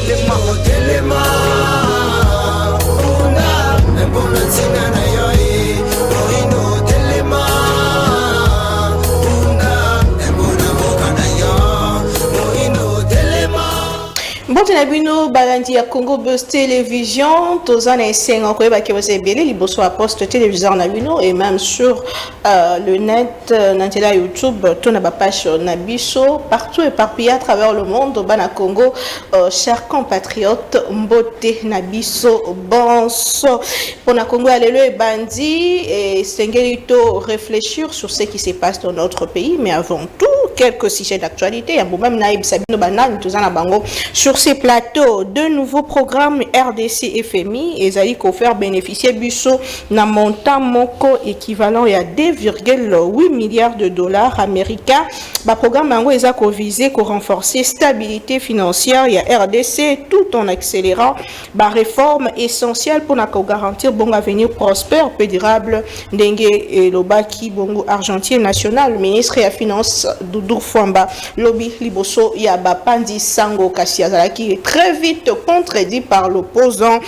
Bonjour, Balandi à Congo Buzz Télévision, Tozan et Sengo Koeba qui vous est bien, les bourses à poste téléviseur Nabino et même sur le net, Nantela YouTube, tout n'a pas page Nabiso, partout éparpillé à travers le monde, Bana Congo, chers compatriotes, Mbote Nabiso, Bonso, pour na Congo, alléluia et Bandi, et Sengelito réfléchir sur ce qui se passe dans notre pays, mais avant tout, quelques sujets d'actualité, il y a même Naïb Sabino Banan, Tozan à Bango, sur ces plateaux, deux nouveaux programmes RDC FMI et Zali faire bénéficier Busso d'un montant moko équivalent à 2,8 milliards de dollars américains. Le programme Mango est visé à renforcer stabilité financière et RDC tout en accélérant la réforme essentielle pour garantir bon avenir prospère et durable. Dengue et Lobaki Bongo Argentine national, ministre et finance Doudou Fwamba, lobby Liboso Yaba Pandi Sango Kassia qui est très vite contredit par l'opposant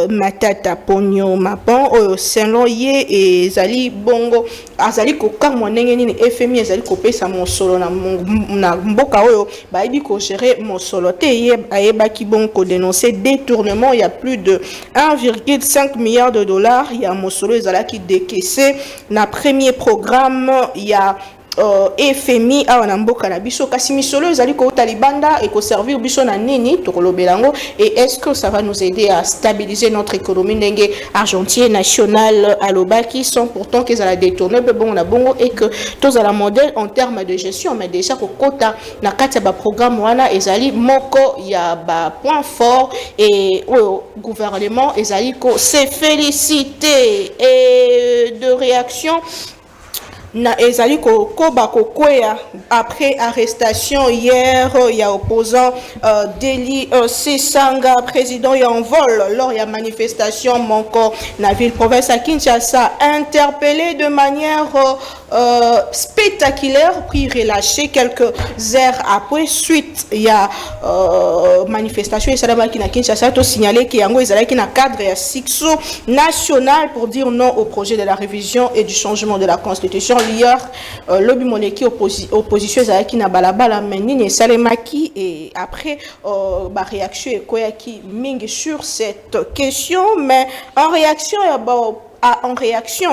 Matata Pogno Mapon selon Ye et Zali Bongo Azali Koka Monengeni FMI Azali Kopé sa mon solo na mboka oyo ba ibi ko gérer mon solo te ye ayeba ki bon ko dénoncer détournement il y a plus de 1,5 milliard de dollars il y a mon solo ezala qui décaissé na premier programme il y a FMI a mboka na biso kasi misolo ezali ko talibanda et ko servir biso na nini to kolobelango et est-ce que ça va nous aider à stabiliser notre économie ndenge argentine nationale à l'obaki sont pourtant qu'ils allaient détourner bon na bongo et que tous à la modèle en termes de gestion mais déjà ko kota na kati ba programme wana ezali moko ya ba point fort et au gouvernement ezali ko se féliciter et de réaction na ezali koba kokwea après arrestation hier il y a opposant Deli Sesanga président y en vol lors il y a manifestation monko na ville province à Kinshasa interpellé de manière spectaculaire puis relâché quelques heures après suite il y a manifestation et ça qui na Kinshasa to signalé qu'il y a un ezali na cadre ya Sixo national pour dire non au projet de la révision et du changement de la constitution. Hier, lobby moneki opposition qui na balabala menine salemaki et après réaction ekoyaki mingi sur cette question mais en réaction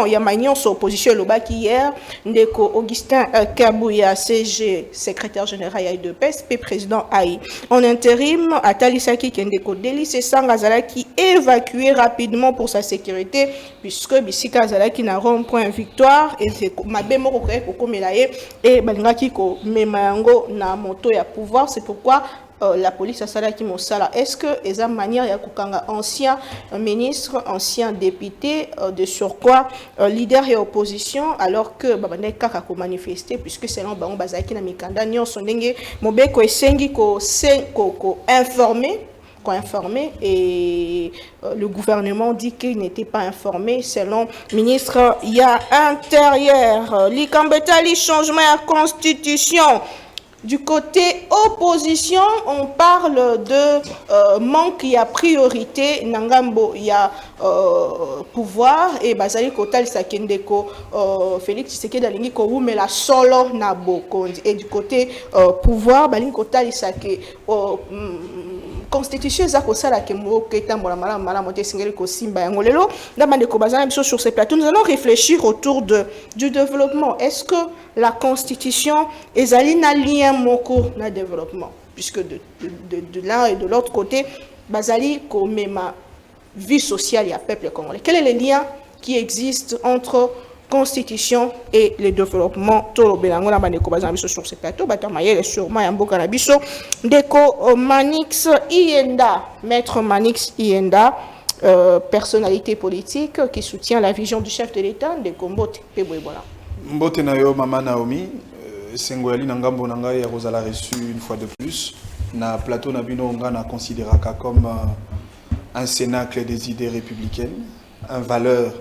il y a Magnon sur opposition Lobaki hier ndeko Augustin Kabouya CG secrétaire général de PSP président AI en intérim Atalisaki Kendeko Deli Sesanga Zalaki évacué rapidement pour sa sécurité puisque Bisika Zalaki na rond-point victoire et c'est mabemo ko komelaye et balingaki ko memango na moto ya pouvoir c'est pourquoi la police a salaki mosala. Est-ce que les manière ya kukanga ancien ministre, ancien député de surcroît leader et opposition alors que babane kaka ko manifester puisque selon bango bazaki na mikanda nyonso ndenge mobeko esengi ko informé et le gouvernement dit qu'il n'était pas informé selon ministre ya intérieur likambetali changement à constitution. Du côté opposition, on parle de manque, il y a priorité, Nangambo, il y a pouvoir, et Bazali Kotal Sakendeko, Félix Tshisekedi Alingi Kourou, mais la solo Nabo, et du côté pouvoir, Balin Kotal Sake, constitution za kosala ke moketa mbola mala moté singeli ko simba yango lelo ndamande ko bazana biso sur ces plateaux nous allons réfléchir autour du développement est-ce que la constitution ezali na lien moko na développement puisque de l'un et de l'autre côté bazali ko mema vie sociale ya peuple congolais quel est le lien qui existe entre constitution et le développement tolo belango na bandeko bazana biso sur ce plateau batamayele sûrement ya mboka na biso ndeko Manix Ienda maître Manix Ienda personnalité politique qui soutient la vision du chef de l'État ndeko Mbote Peboebola Mbote na yo mama Naomi sengoyali na ngambo na ngai ya kozala reçu une fois de plus na plateau na bino nga na considéraka comme un cénacle des idées républicaines un valeur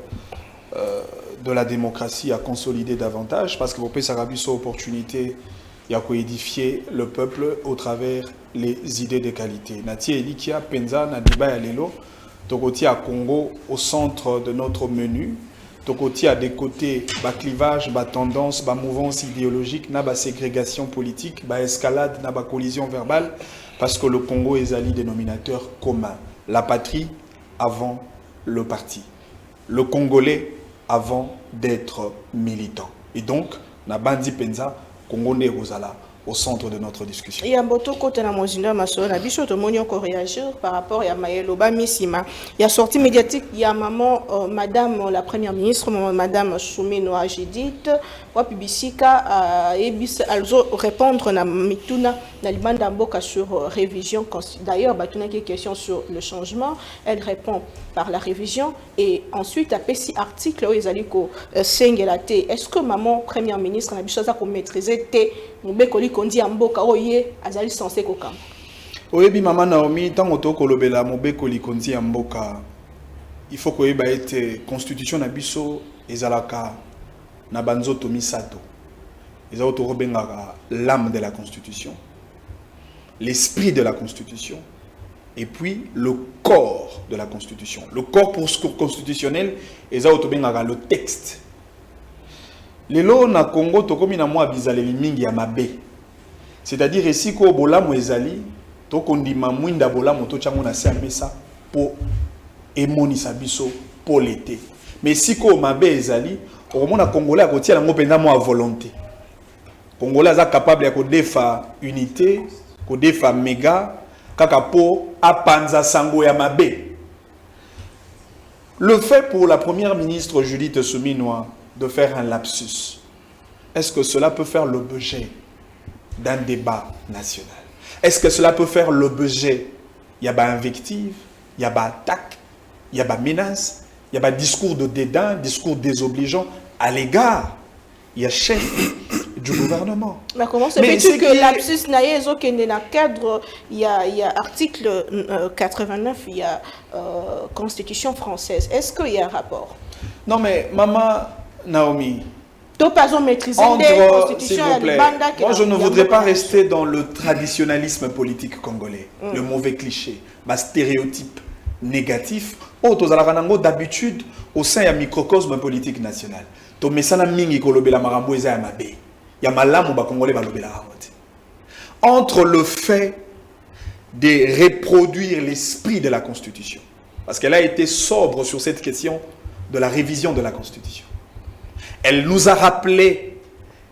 de la démocratie à consolider davantage parce que vous pouvez s'arrabuer sur l'opportunité il y a édifier le peuple au travers les idées de qualité. Nati Elikia Penza na débat ya lelo, tokoti à Congo au centre de notre menu. Tokoti à des côtés bas clivage, bas tendance, bas mouvance idéologique, na bas ségrégation politique, bas escalade, na bas collision verbale, parce que le Congo est un dénominateur commun. La patrie avant le parti. Le Congolais avant d'être militant. Et donc, na bandi penza, Congo ne Rosala au centre de notre discussion. Il y a beaucoup de mozinda maso na biso to moni encore réagir par rapport à Mayelo Bamisima. Il y a sortie médiatique, il y a maman madame la première ministre madame Soumeno Judith wa Pibisika also répondre na mituna na libanda mboka sur révision. D'ailleurs batuna qui question sur le changement, elle répond par la révision et ensuite après si article où ils allaient ko sengelate. Est-ce que maman première ministre na biso za ko maîtriser te mobekoli kondi amboka oye azali censé kokamba? Oyebi mama Naomi tango to kolobela mobekoli kondi amboka, il faut koyeba ete constitution na biso ezalaka na banzoto misato. Ezalo to robengaka l'âme de la constitution, l'esprit de la constitution et puis le corps de la constitution. Le corps constitutionnel ezalo to bengaka le texte. Lelo na Congo tokomi na mwa bizaleli mingi ya mabe. C'est-à-dire ici ko bolamu ezali to kondima mwinda bolamu to chango na se mesa po emonisa biso po l'été. Mais si ko mabe ezali o mona congolais a kotia nango penza mo a volonté. Congolais za capable ya ko defa unité, ko defa méga kaka po apanza sango ya mabe. Le fait pour la première ministre Judith Suminwa de faire un lapsus, est-ce que cela peut faire l'objet d'un débat national? Est-ce que cela peut faire l'objet, il y a pas invective, il y a pas attaque, il y a pas menace, il y a pas discours de dédain, discours désobligeant à l'égard, il y a chef du gouvernement. Mais comment se fait-il que lapsus naïe est dans le cadre, il y a article 89, il y a constitution française. Est-ce qu'il y a un rapport? Non mais maman Naomi, entre, s'il vous plaît, moi je ne voudrais pas rester dans le traditionnalisme politique congolais, le mauvais cliché, ma stéréotype négatif. D'habitude, au sein du microcosme politique national, entre le fait de reproduire l'esprit de la Constitution, parce qu'elle a été sobre sur cette question de la révision de la Constitution. Elle nous a rappelé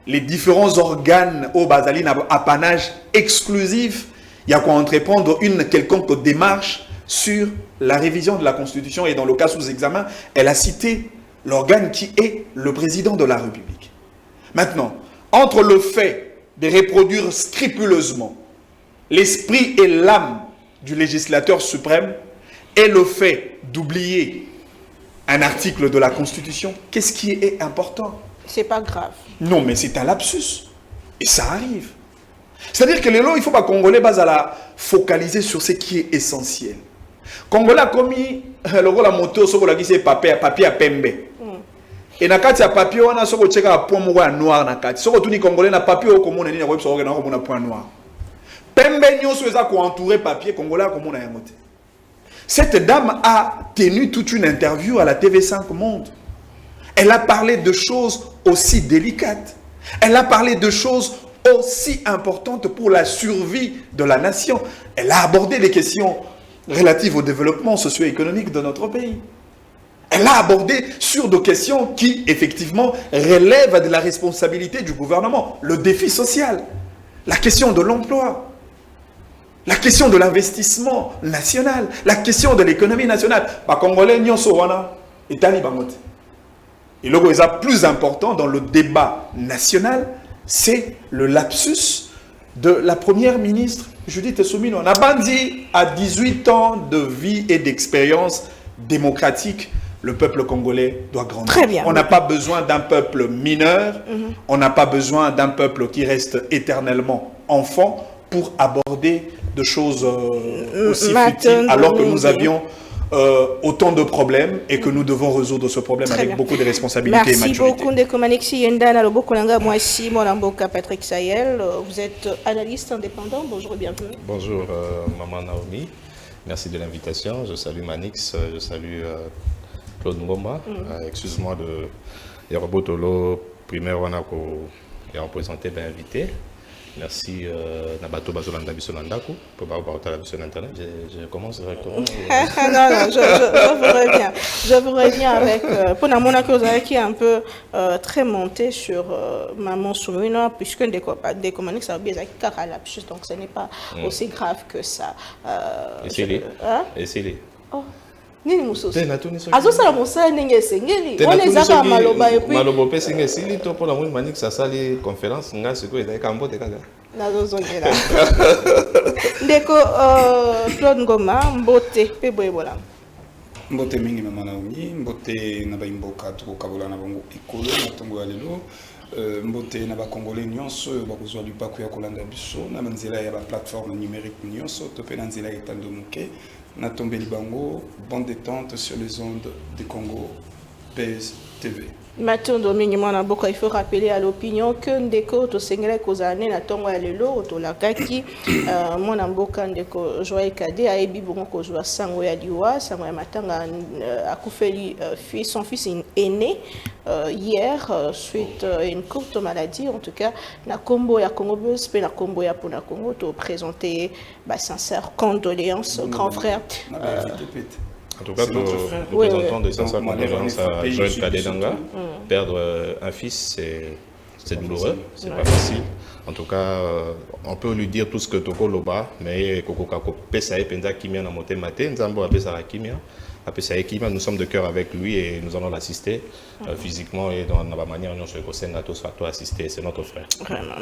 les différents organes au Basaline apanage exclusif. Il y a quoi entreprendre une quelconque démarche sur la révision de la Constitution. Et dans le cas sous examen, elle a cité l'organe qui est le président de la République. Maintenant, entre le fait de reproduire scrupuleusement l'esprit et l'âme du législateur suprême et le fait d'oublier un article de la Constitution, qu'est-ce qui est important? C'est pas grave. Non, mais c'est un lapsus. Et ça arrive. C'est-à-dire que les lois, il ne faut pas Congolais base à la focaliser sur ce qui est essentiel. Congolais a commis le rôle à moto, ce qu'on a dit c'est papier à pembe. Et na kati ya papier on a ce qu'on check à point noir na kati. Ce qu'on dit Congolais na papier au commun ni na web sur na point noir. Pembe nyoso eza ko entourer papier Congolais comme on a yangote. Cette dame a tenu toute une interview à la TV5 Monde. Elle a parlé de choses aussi délicates. Elle a parlé de choses aussi importantes pour la survie de la nation. Elle a abordé les questions relatives au développement socio-économique de notre pays. Elle a abordé sur des questions qui, effectivement, relèvent de la responsabilité du gouvernement. Le défi social, la question de l'emploi, la question de l'investissement national, la question de l'économie nationale. Par Congolais, et le plus important dans le débat national, c'est le lapsus de la première ministre Judith Suminwa. On a bandi à 18 ans de vie et d'expérience démocratique. Le peuple congolais doit grandir. Très bien. On n'a pas besoin d'un peuple mineur. On n'a pas besoin d'un peuple qui reste éternellement enfant pour aborder de choses aussi futiles, alors que nous avions autant de problèmes et que nous devons résoudre ce problème avec beaucoup de responsabilités et maturité. Merci beaucoup, Ndeko Manixi Yenda, Lobokolanga, moi ici, mon amboka Patrick Sayel. Vous êtes analyste indépendant. Bonjour et bienvenue. Bonjour, Maman Naomi. Merci de l'invitation. Je salue Manix, je salue Claude Ngoma. Excuse-moi de Yorobotolo, primaire, on a représenté, bien invité. Merci Nabato Bazolanda Bissolandaku pour parler la mission internet. Je commence directement. Non, je vous reviens avec pour la monarchie qui est un peu très montée sur Maman Soumino puisque des communiques ça bien donc ce n'est pas aussi grave que ça. Essayez. Oh. Nini mususu azosala mosala ndenge esengeli wana ezaka maloba epuis maloba pe singa esili to mpona moni maniki sasali conférence nga sikoyo ezalaki mbote kaka nazozongela ndeko Claude Ngoma mbote mpe boye bolamu mbote mingi Mama Naomi mbote na baimboka tokokabola na bango ekolo na ntongo ya lelo mbote na bakongolais nyonso oyo bakozwa lipaku ya kolanda biso na banzela ya baplateforme numérique nyonso to mpe na nzela ya etando moke na tombeli bango bande détente sur les ondes du Congo PS TV. Matondo mingi mwana boka, il faut rappeler à l'opinion que ndeko to sengela kozane na tongo ya lelo to lakaki mwana mboka ndeko Joël Kade a ebi bongo kozwa sango ya liwa sango ya matanga akufeli son fils aîné hier suite à une courte maladie. En tout cas na kombo ya Congo Buzz pe na kombo ya Pona Congo to présenter ba sincères condoléances grand frère. En tout cas, nous présentons des sincères condoléances à Joël Kadedanga. Perdre un fils, c'est douloureux, c'est pas facile. En tout cas, on peut lui dire tout ce que Toko Loba, mais Kokokako Pesa et Penza Kimia na Mote Mate, Nzambo a Pesa Kimia. Nous sommes de cœur avec lui et nous allons l'assister physiquement et dans la manière dont je conseille à tous assister. C'est notre frère.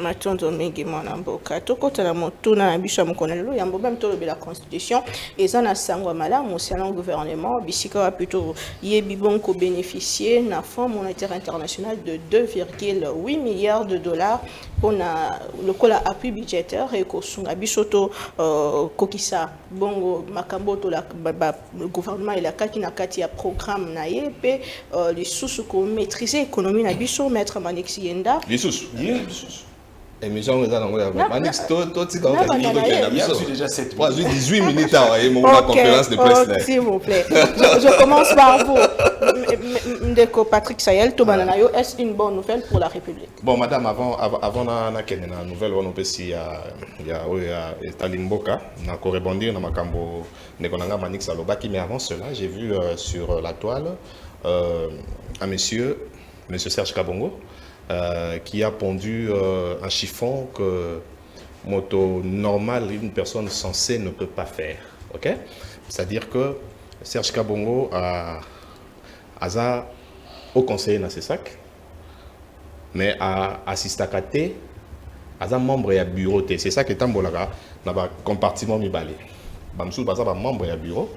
Matondo mingi mwana mboka tokotala motuna na biso mokonelo yambo même to la constitution et ça na sangwa malamu selon gouvernement bisika wa plutôt yebi bon ko bénéficier na fonds monétaire international de 2,8 milliards de dollars pour le cola appui budgétaire et ko sunga bisoto kokisa bongo makambo to la gouvernement et la kati na kati ya programme na yepe les sous ko maîtriser économie na biso maître Manixi Yenda les sous émission les gens Manix to tika déjà 7 18 minutes à mon conférence de presse s'il vous plaît je commence par vous Ndeko Patrick Sayel to banana yo est une bonne nouvelle pour la République. Bon madame avant na kene na nouvelle on peut si ya Talimboka na ko rebondir na makambo ndeko nanga Manix alobaki mais avant cela j'ai vu sur la toile un monsieur Serge Kabongo qui a pondu un chiffon que moto normal une personne censée ne peut pas faire. OK? C'est-à-dire que Serge Kabongo a au conseiller dans ses sacs mais à assistakate a membre et bureau c'est ça qui est tambolaka na ba compartiment mibale bamsou baza ba membre et bureau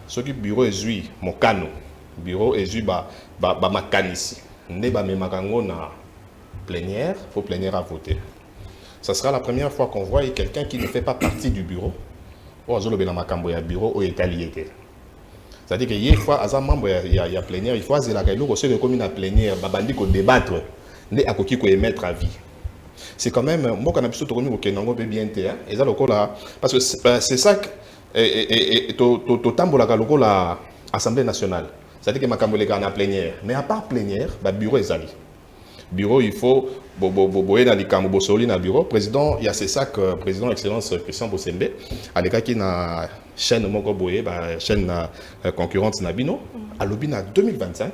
ce qui bureau est lui mokano bureau est lui ba makanisi ne ba memakango na plénière faut plénière à voter. Ça sera la première fois qu'on voit quelqu'un qui ne fait pas partie du bureau ou azolobe na makambo ya bureau ou étaliété. C'est-à-dire que hier fois à membre il y a plénière il faut azela ka iloko se comme une plénière babandi ko débattre ne akoki ko émettre avis. C'est quand même moi quand biso to komi ko kenango be bien té et ça lokola parce que c'est ça et to tambola ka lokola Assemblée nationale. C'est-à-dire que makambo le na plénière mais à part plénière ba bureau ezali. Bureau il faut boboé dans les cambo soli na bureau président il y a c'est ça que président excellence Christian Bosembe à l'état qui na chaîne moko boyé chaîne concurrente na bino à l'obina 2025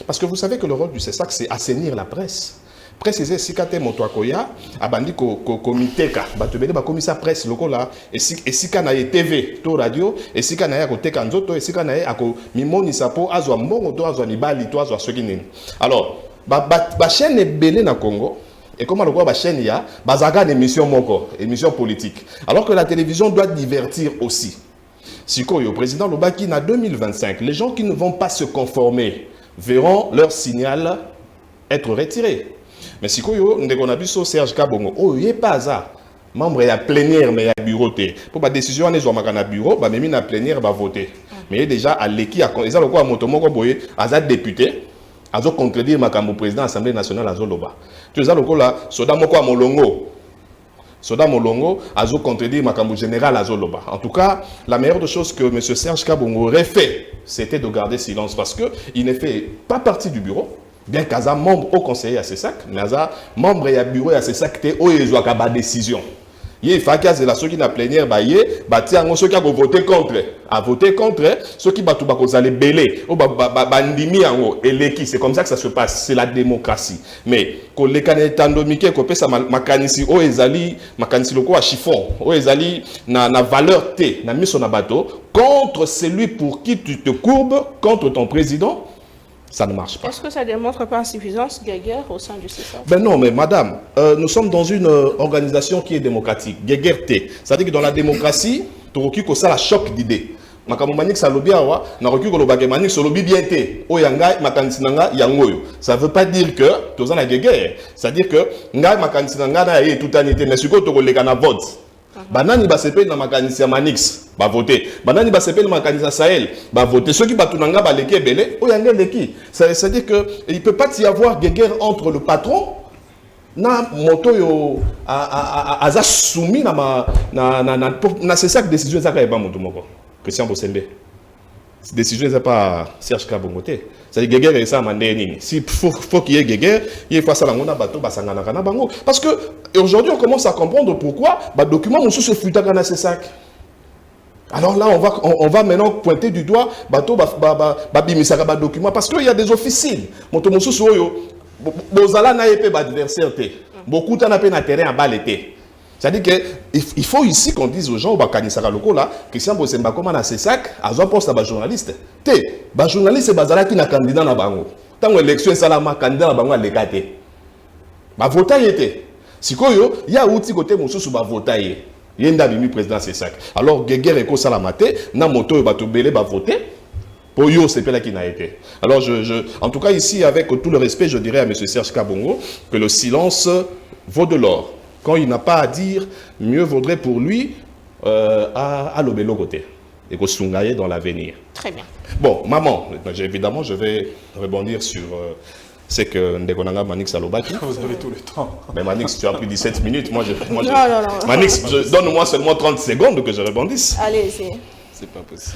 parce que vous savez que le rôle du CESAC c'est assainir la presse. Préciser si kate moto akoya abandi ko comité ka batobele ba komisa presse lokola et si kana ye TV to radio et si kana ya ko teka nzoto et si kana ya ko mimoni sapo azwa mbongo to azwa libali to azwa soki nini. Alors ba chaîne belé na Congo et comment le ba chaîne ya bazaka une émission politique alors que la télévision doit divertir aussi. Sikoyo président Lobaki na 2025 les gens qui ne vont pas se conformer verront leur signal être retiré. Mais Sikoyo ndeko na biso Serge Kabongo oh yé pas ça membre ya plénière mais ya bureau té pour ba décision ne zo makana bureau ba memi na plénière ba voter. mais déjà à l'équipe ils ont quoi motomoko boye aza député azo contredire makambo président Assemblée nationale azoloba tu ça lokola soda moko molongo azo contredire makambo général azoloba. En tout cas, la meilleure des choses que M. Serge Kabongo aurait fait, c'était de garder silence parce que il ne fait pas partie du bureau. Bien qu'Aza membre au conseiller à CESAC, mais Aza membre et à bureau à CESAC, il y a une décision. Il faut qu'il y ait ceux qui ont plénière, ceux qui ont voté contre. À voter contre, ceux qui ont allé belé, c'est comme ça que ça se passe, c'est la démocratie. Mais quand les candidatants domiqués, quand ça makanisi o ezali, makanisi loko a chiffon, o ezali na valeur T, na mission na bateau, contre celui pour qui tu te courbes, contre ton président. Ça ne marche pas. Est-ce que ça ne démontre pas insuffisance guerre au sein du CESAC? Ben non, mais madame, nous sommes dans une organisation qui est démocratique. Guerre-té. C'est-à-dire que dans la démocratie, tu recule ça la choc d'idées. Ça ne veut pas dire que tu as une guerre. C'est-à-dire que tu as tout année, mais si tu as vote. Banani ba sepe na makanisi ya Manix ba voter. Banani ba sepe na makanisi ya Sahel ba voter. Ceux qui batunanga ba leki belé, o yanga leki. C'est-à-dire que il peut pas y avoir guerre entre le patron na moto yo aza soumis na c'est ça que décision ça ka ba moto moko. Christian Bosembe. Décision c'est pas Serge Kabongote. C'est-à-dire guerre et ça mandé si faut qu'il y ait guerre, il faut ça la ngona bateau basangana kana bango parce que aujourd'hui on commence à comprendre pourquoi ba document monsieur se futa kana CESAC. Alors là on va maintenant pointer du doigt bateau ba bimisaka ba document parce que il y a des officines. Moto monsieur soyo bozala na épée ba adversaire té. Beaucoup t'en a pe na terrain à balle té. C'est-à-dire qu'il faut ici qu'on dise aux gens, au Bakanisaka loko là, Christian Bosemba comme à CESAC, à un poste à journaliste. Journaliste c'est bazala qui n'a candidat na bango. Tant que l'élection est salama candidat na bango à l'écarté. Ba voter était. Si koyo, il y a outil côté monsieur sous ba voter. Yenda bimi président CESAC. Alors guerre eko salamate, na moto ba to belé ba voter. Pour yo c'est là qui n'a été. Alors en tout cas ici avec tout le respect, je dirais à monsieur Serge Kabongo que le silence vaut de l'or. Quand il n'a pas à dire, mieux vaudrait pour lui à l'obélo côté. Et qu'on s'ungaye dans l'avenir. Très bien. Bon, maman, évidemment, je vais rebondir sur ce que Ndekonanga Manix Alobaki. Vous avez tout le temps. Mais Manix, tu as pris 17 minutes. Moi, non. Manix, donne-moi seulement 30 secondes que je rebondisse. Allez, c'est pas possible.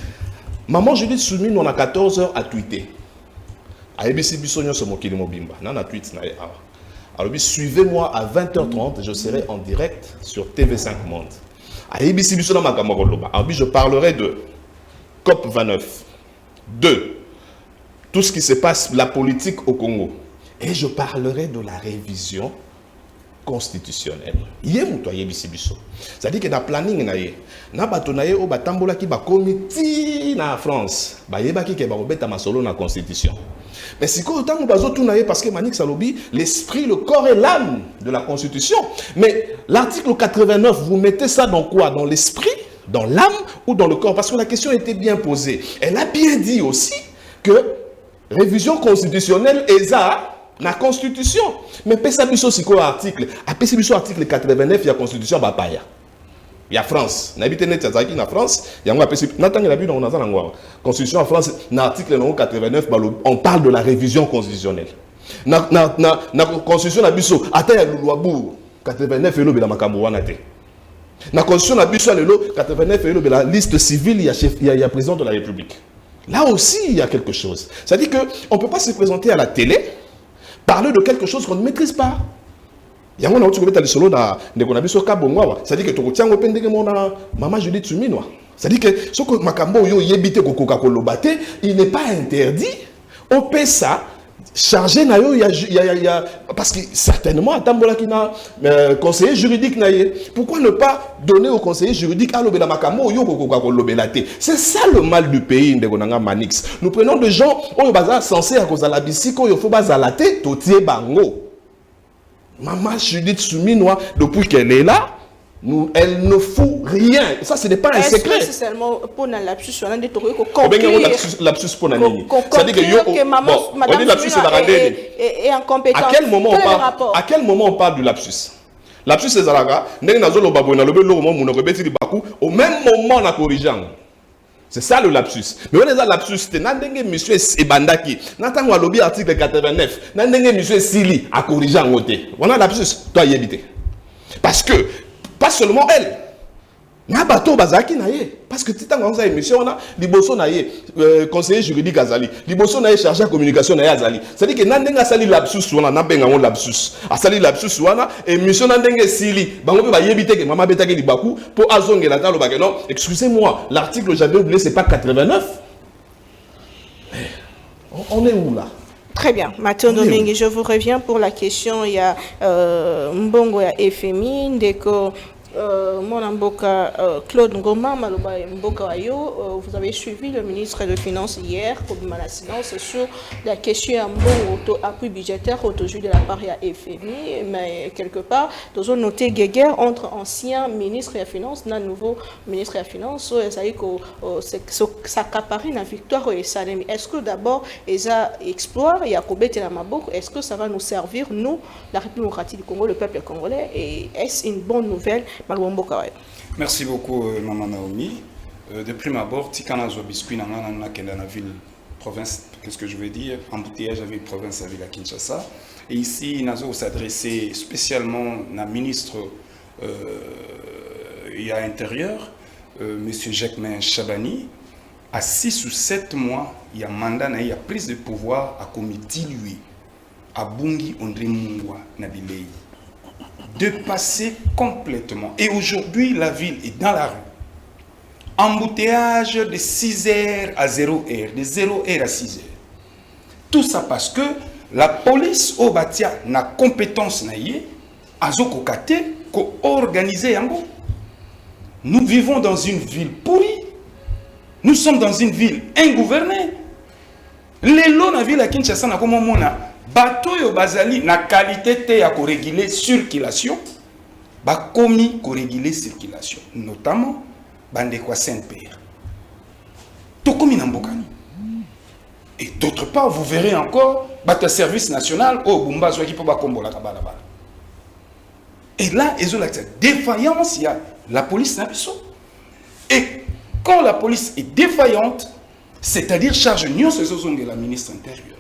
Maman, je dis soumis, on a 14 heures à tweeter. À ABC Bissonio, c'est mon Kilimobimba. On a tweet. Alors, suivez-moi à 20h30, je serai en direct sur TV5 Monde. Alors, je parlerai de COP29, de tout ce qui se passe, la politique au Congo. Et je parlerai de la révision constitutionnelle. C'est-à-dire que dans le planning, na batonaye o batambola ki ba comité na France, ba yeba ki ke ba obeta masolo na constitution. Mais si ko tango bazo tunaye parce que Manix Salobi, l'esprit, le corps et l'âme de la constitution. Mais l'article 89, vous mettez ça dans quoi? Dans l'esprit, dans l'âme ou dans le corps? Parce que la question était bien posée. Elle a bien dit aussi que révision constitutionnelle est ça. La constitution. Mais Pessabiso c'est quoi l'article? À Pessabiso article 89, il y a constitution Bapaya. Il y a France. N'habite net en France. Il y a un constitution en France. Dans l'article 89, on parle de la révision constitutionnelle. Dans la constitution Nabiso, attends, il y a le loi 89 et le Makamouanate. Dans la constitution Nabiso, 89 et la liste civile, il y a président de la République. Là aussi, il y a quelque chose. C'est-à-dire qu'on ne peut pas se présenter à la télé, parler de quelque chose qu'on ne maîtrise pas. Il y a un autre qui est solo dans c'est-à-dire que tu retiens au pendé que mon maman Judith Suminoa. C'est-à-dire que ce que Makambo yo yebite coca kolobate, il n'est pas interdit. On peut ça charger na yo parce que certainement Tambola qui n'a conseiller juridique na yé. Pourquoi ne pas donner au conseiller juridique à l'obéla Makambo yo coca kolobelate? C'est ça le mal du pays Ndekonanga Manix. Nous prenons des gens au bazar censé à cause de la bisiko yo faut bazalate totie bango. Maman Judith Souminois, depuis qu'elle est là, elle ne fout rien. Ça, ce n'est pas un secret. C'est seulement pour un lapsus, on a des trucs lapsus pour un nini. C'est-à-dire que Madame est incompétente. À quel moment on parle du lapsus? Lapsus, c'est Zalaga. Au même moment, on a corrigé. C'est ça le lapsus. Mais on est dans le lapsus, c'est n'andenge monsieur Ebandaki. N'attends lobby article 89. N'andenge monsieur Sili à corriger en côté. On a lapsus, toi y habiter. Parce que, pas seulement elle. Na bateau bazaki na ye. Parce que titan on a émission on a liboso na ye conseiller juridique azali. Liboso na ye chargé de communication na ye azali. C'est-à-dire que n'andenge sali lapsus wana na benga on lapsus. Asali lapsus wana émission n'andenge Sili. Bango pe ba yebite que maman betake libaku pour azongela ta lo ba non, excusez-moi, l'article j'avais oublié c'est pas 89. On est où là? Très bien. Mathieu Domingue, je vous reviens pour la question. Il y a Mbongo, il y a FMI, Ndeko, mon Mboka, Claude Ngoma, Maloba Mboka Wayo. Vous avez suivi le ministre des Finances hier, pour la silence sur la question à Mbongo, appui budgétaire, autour de la part de FMI. Mais quelque part, nous avons noté guerre entre anciens ministres des Finances et nouveau ministre des Finances. Ça veut dire que ça accapare une victoire et ça. Est-ce que d'abord, ils ont exploit, il y a est-ce que ça va nous servir, nous, la République démocratique du Congo, le peuple congolais, et est-ce une bonne nouvelle? Merci beaucoup, Maman Naomi. De prime abord, Tikana Zobiscuit, dans la ville, province, qu'est-ce que je veux dire? Embouteillage avec province à ville à Kinshasa. Et ici, Nazo s'adressait spécialement à ministre et à intérieur, M. Jacquemin Chabani. À 6 ou 7 mois, il y a un mandat, il y a prise de pouvoir à comme dilué. À Bungi André Mungwa Nabilei. Dépassé complètement. Et aujourd'hui, la ville est dans la rue. Embouteillage de 6h à 0h, de 0h à 6h. Tout ça parce que la police au Batia n'a compétence naïe, à Zokokate, co-organisé yango. Nous vivons dans une ville pourrie. Nous sommes dans une ville ingouvernée. Les lots dans la ville à Kinshasa, na comme on a bateau yo bazali na qualité te ya ko réguler circulation, ba komi ko réguler circulation, notamment bande kwa Saint-Pierre. Tout comme in mbokani. Et d'autre part, vous verrez encore bateau service national au Bumba zo qui peut ba kombola kabala bala. Et là, ils ont la défaillance, il y a la police n'a pas. Et quand la police est défaillante, c'est-à-dire charge Nyon de la ministre intérieure.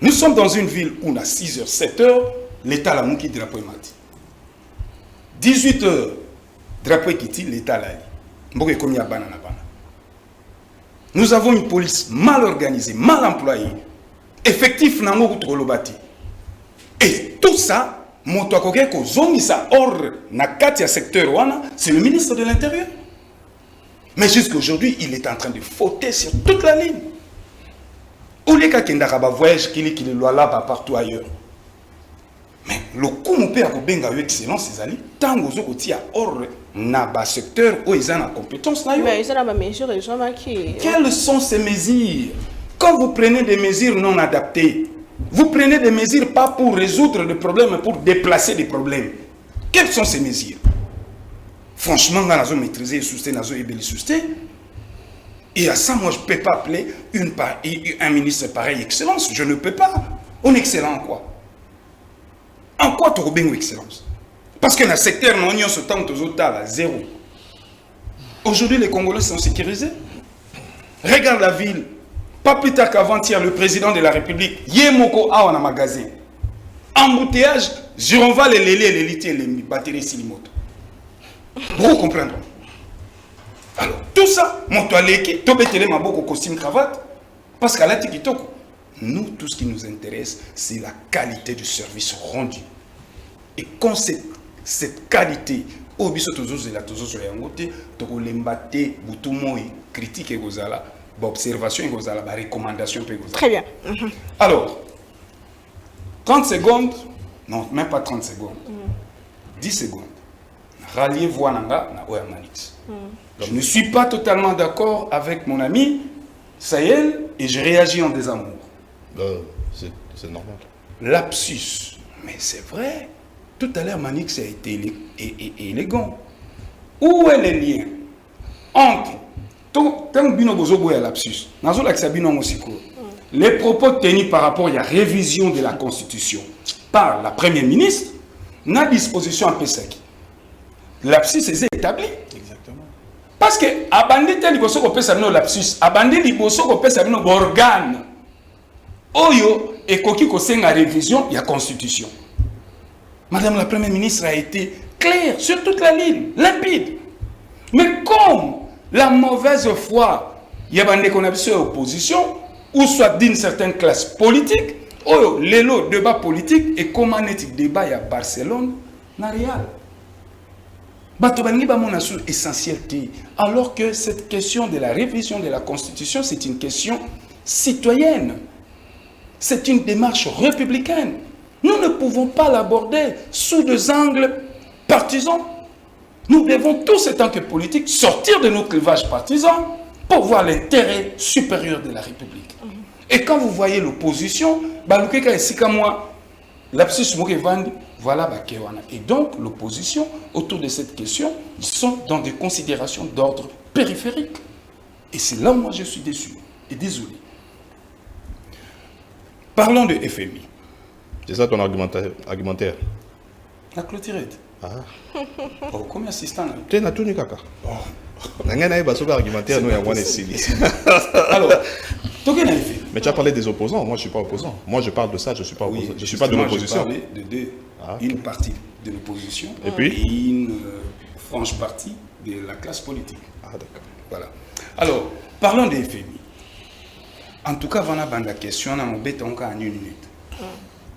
Nous sommes dans une ville où on a 6h, 7h, l'État l'a mouki drapeau est mati. 18h, drapeau est quitté, l'État l'a dit. Nous avons une police mal organisée, mal employée, effectif nango kutrolobati. Et tout ça, motoakokeko zongisa or na katia secteur wana, c'est le ministre de l'Intérieur. Mais jusqu'à aujourd'hui, il est en train de fauter sur toute la ligne. Ou les cas qui n'ont voyage qui est là partout ailleurs. Mais le coup mon père a eu excellence, c'est ali tant aux autres hors na bas secteur où ils ont la compétence là. Mais ils ont la mesure qui. Quelles sont ces mesures? Quand vous prenez des mesures non adaptées, vous prenez des mesures pas pour résoudre des problèmes, mais pour déplacer des problèmes. Quelles sont ces mesures? Franchement, dans la zone maîtrisée, et à ça, moi, je ne peux pas appeler un ministre pareil excellence. Je ne peux pas. On est excellent en quoi? En quoi tu as bien excellence? Parce que dans le secteur, nous avons ce temps à zéro. Aujourd'hui, les Congolais sont sécurisés. Regarde la ville. Pas plus tard qu'avant-hier, le président de la République, Yemoko a un magasin. Embouteillage, on va les litiers, les batteries silimoto. Vous comprendrez. Alors, tout ça, mon toilette, tobetele maboko costume cravate, parce qu'à la tikitoko, nous, tout ce qui nous intéresse, c'est la qualité du service rendu. Et quand cette qualité, au biso tozo la tozo so yangote, toko lembate butumo critique et gozala, observation et gozala, recommandation et gozala. Très bien. Alors, 30 secondes, non, même pas 30 secondes, 10 secondes. Rallier Voananga na Oya Manix. Je ne suis pas totalement d'accord avec mon ami Sahel et je réagis en désamour. C'est normal. Lapsus. Mais c'est vrai. Tout à l'heure, Manix a été élégant. Où est le lien entre les propos tenus par rapport à la révision de la Constitution par la Première ministre, la disposition en PSAC. Lapsus est établi. Exactement. Parce que abandi te liboso ko pesa bino lapsus, abandi liboso ko pesa bino organe. Oyo ekoki ko senga révision ya constitution. Madame la Première ministre a été claire sur toute la ligne, limpide. Mais comme la mauvaise foi, il y a des opposition, ou soit d'une certaine classe politique, oh, le débat politique et comment est-ce débat à Barcelone, n'a rien. Essentiel. Alors que cette question de la révision de la Constitution, c'est une question citoyenne. C'est une démarche républicaine. Nous ne pouvons pas l'aborder sous des angles partisans. Nous devons tous, en tant que politiques, sortir de nos clivages partisans pour voir l'intérêt supérieur de la République. Et quand vous voyez l'opposition, voilà. Et donc, l'opposition, autour de cette question, ils sont dans des considérations d'ordre périphérique. Et c'est là où moi je suis déçu et désolé. Parlons de FMI. C'est ça ton argumentaire. La clôturette. Ah. Oh, combien assistant là? Tu es tout nu kaka. Argumentaire, nous avons alors, mais tu as parlé des opposants. Moi, je ne suis pas opposant. Moi, je parle de ça. Je ne suis pas opposant. Je ne suis pas de l'opposition. Je parlais de deux. Une partie de l'opposition et une franche partie de la classe politique. Ah, d'accord. Voilà. Alors, parlons des FMI. En tout cas, voilà la question. On a mon bête encore en 1 minute.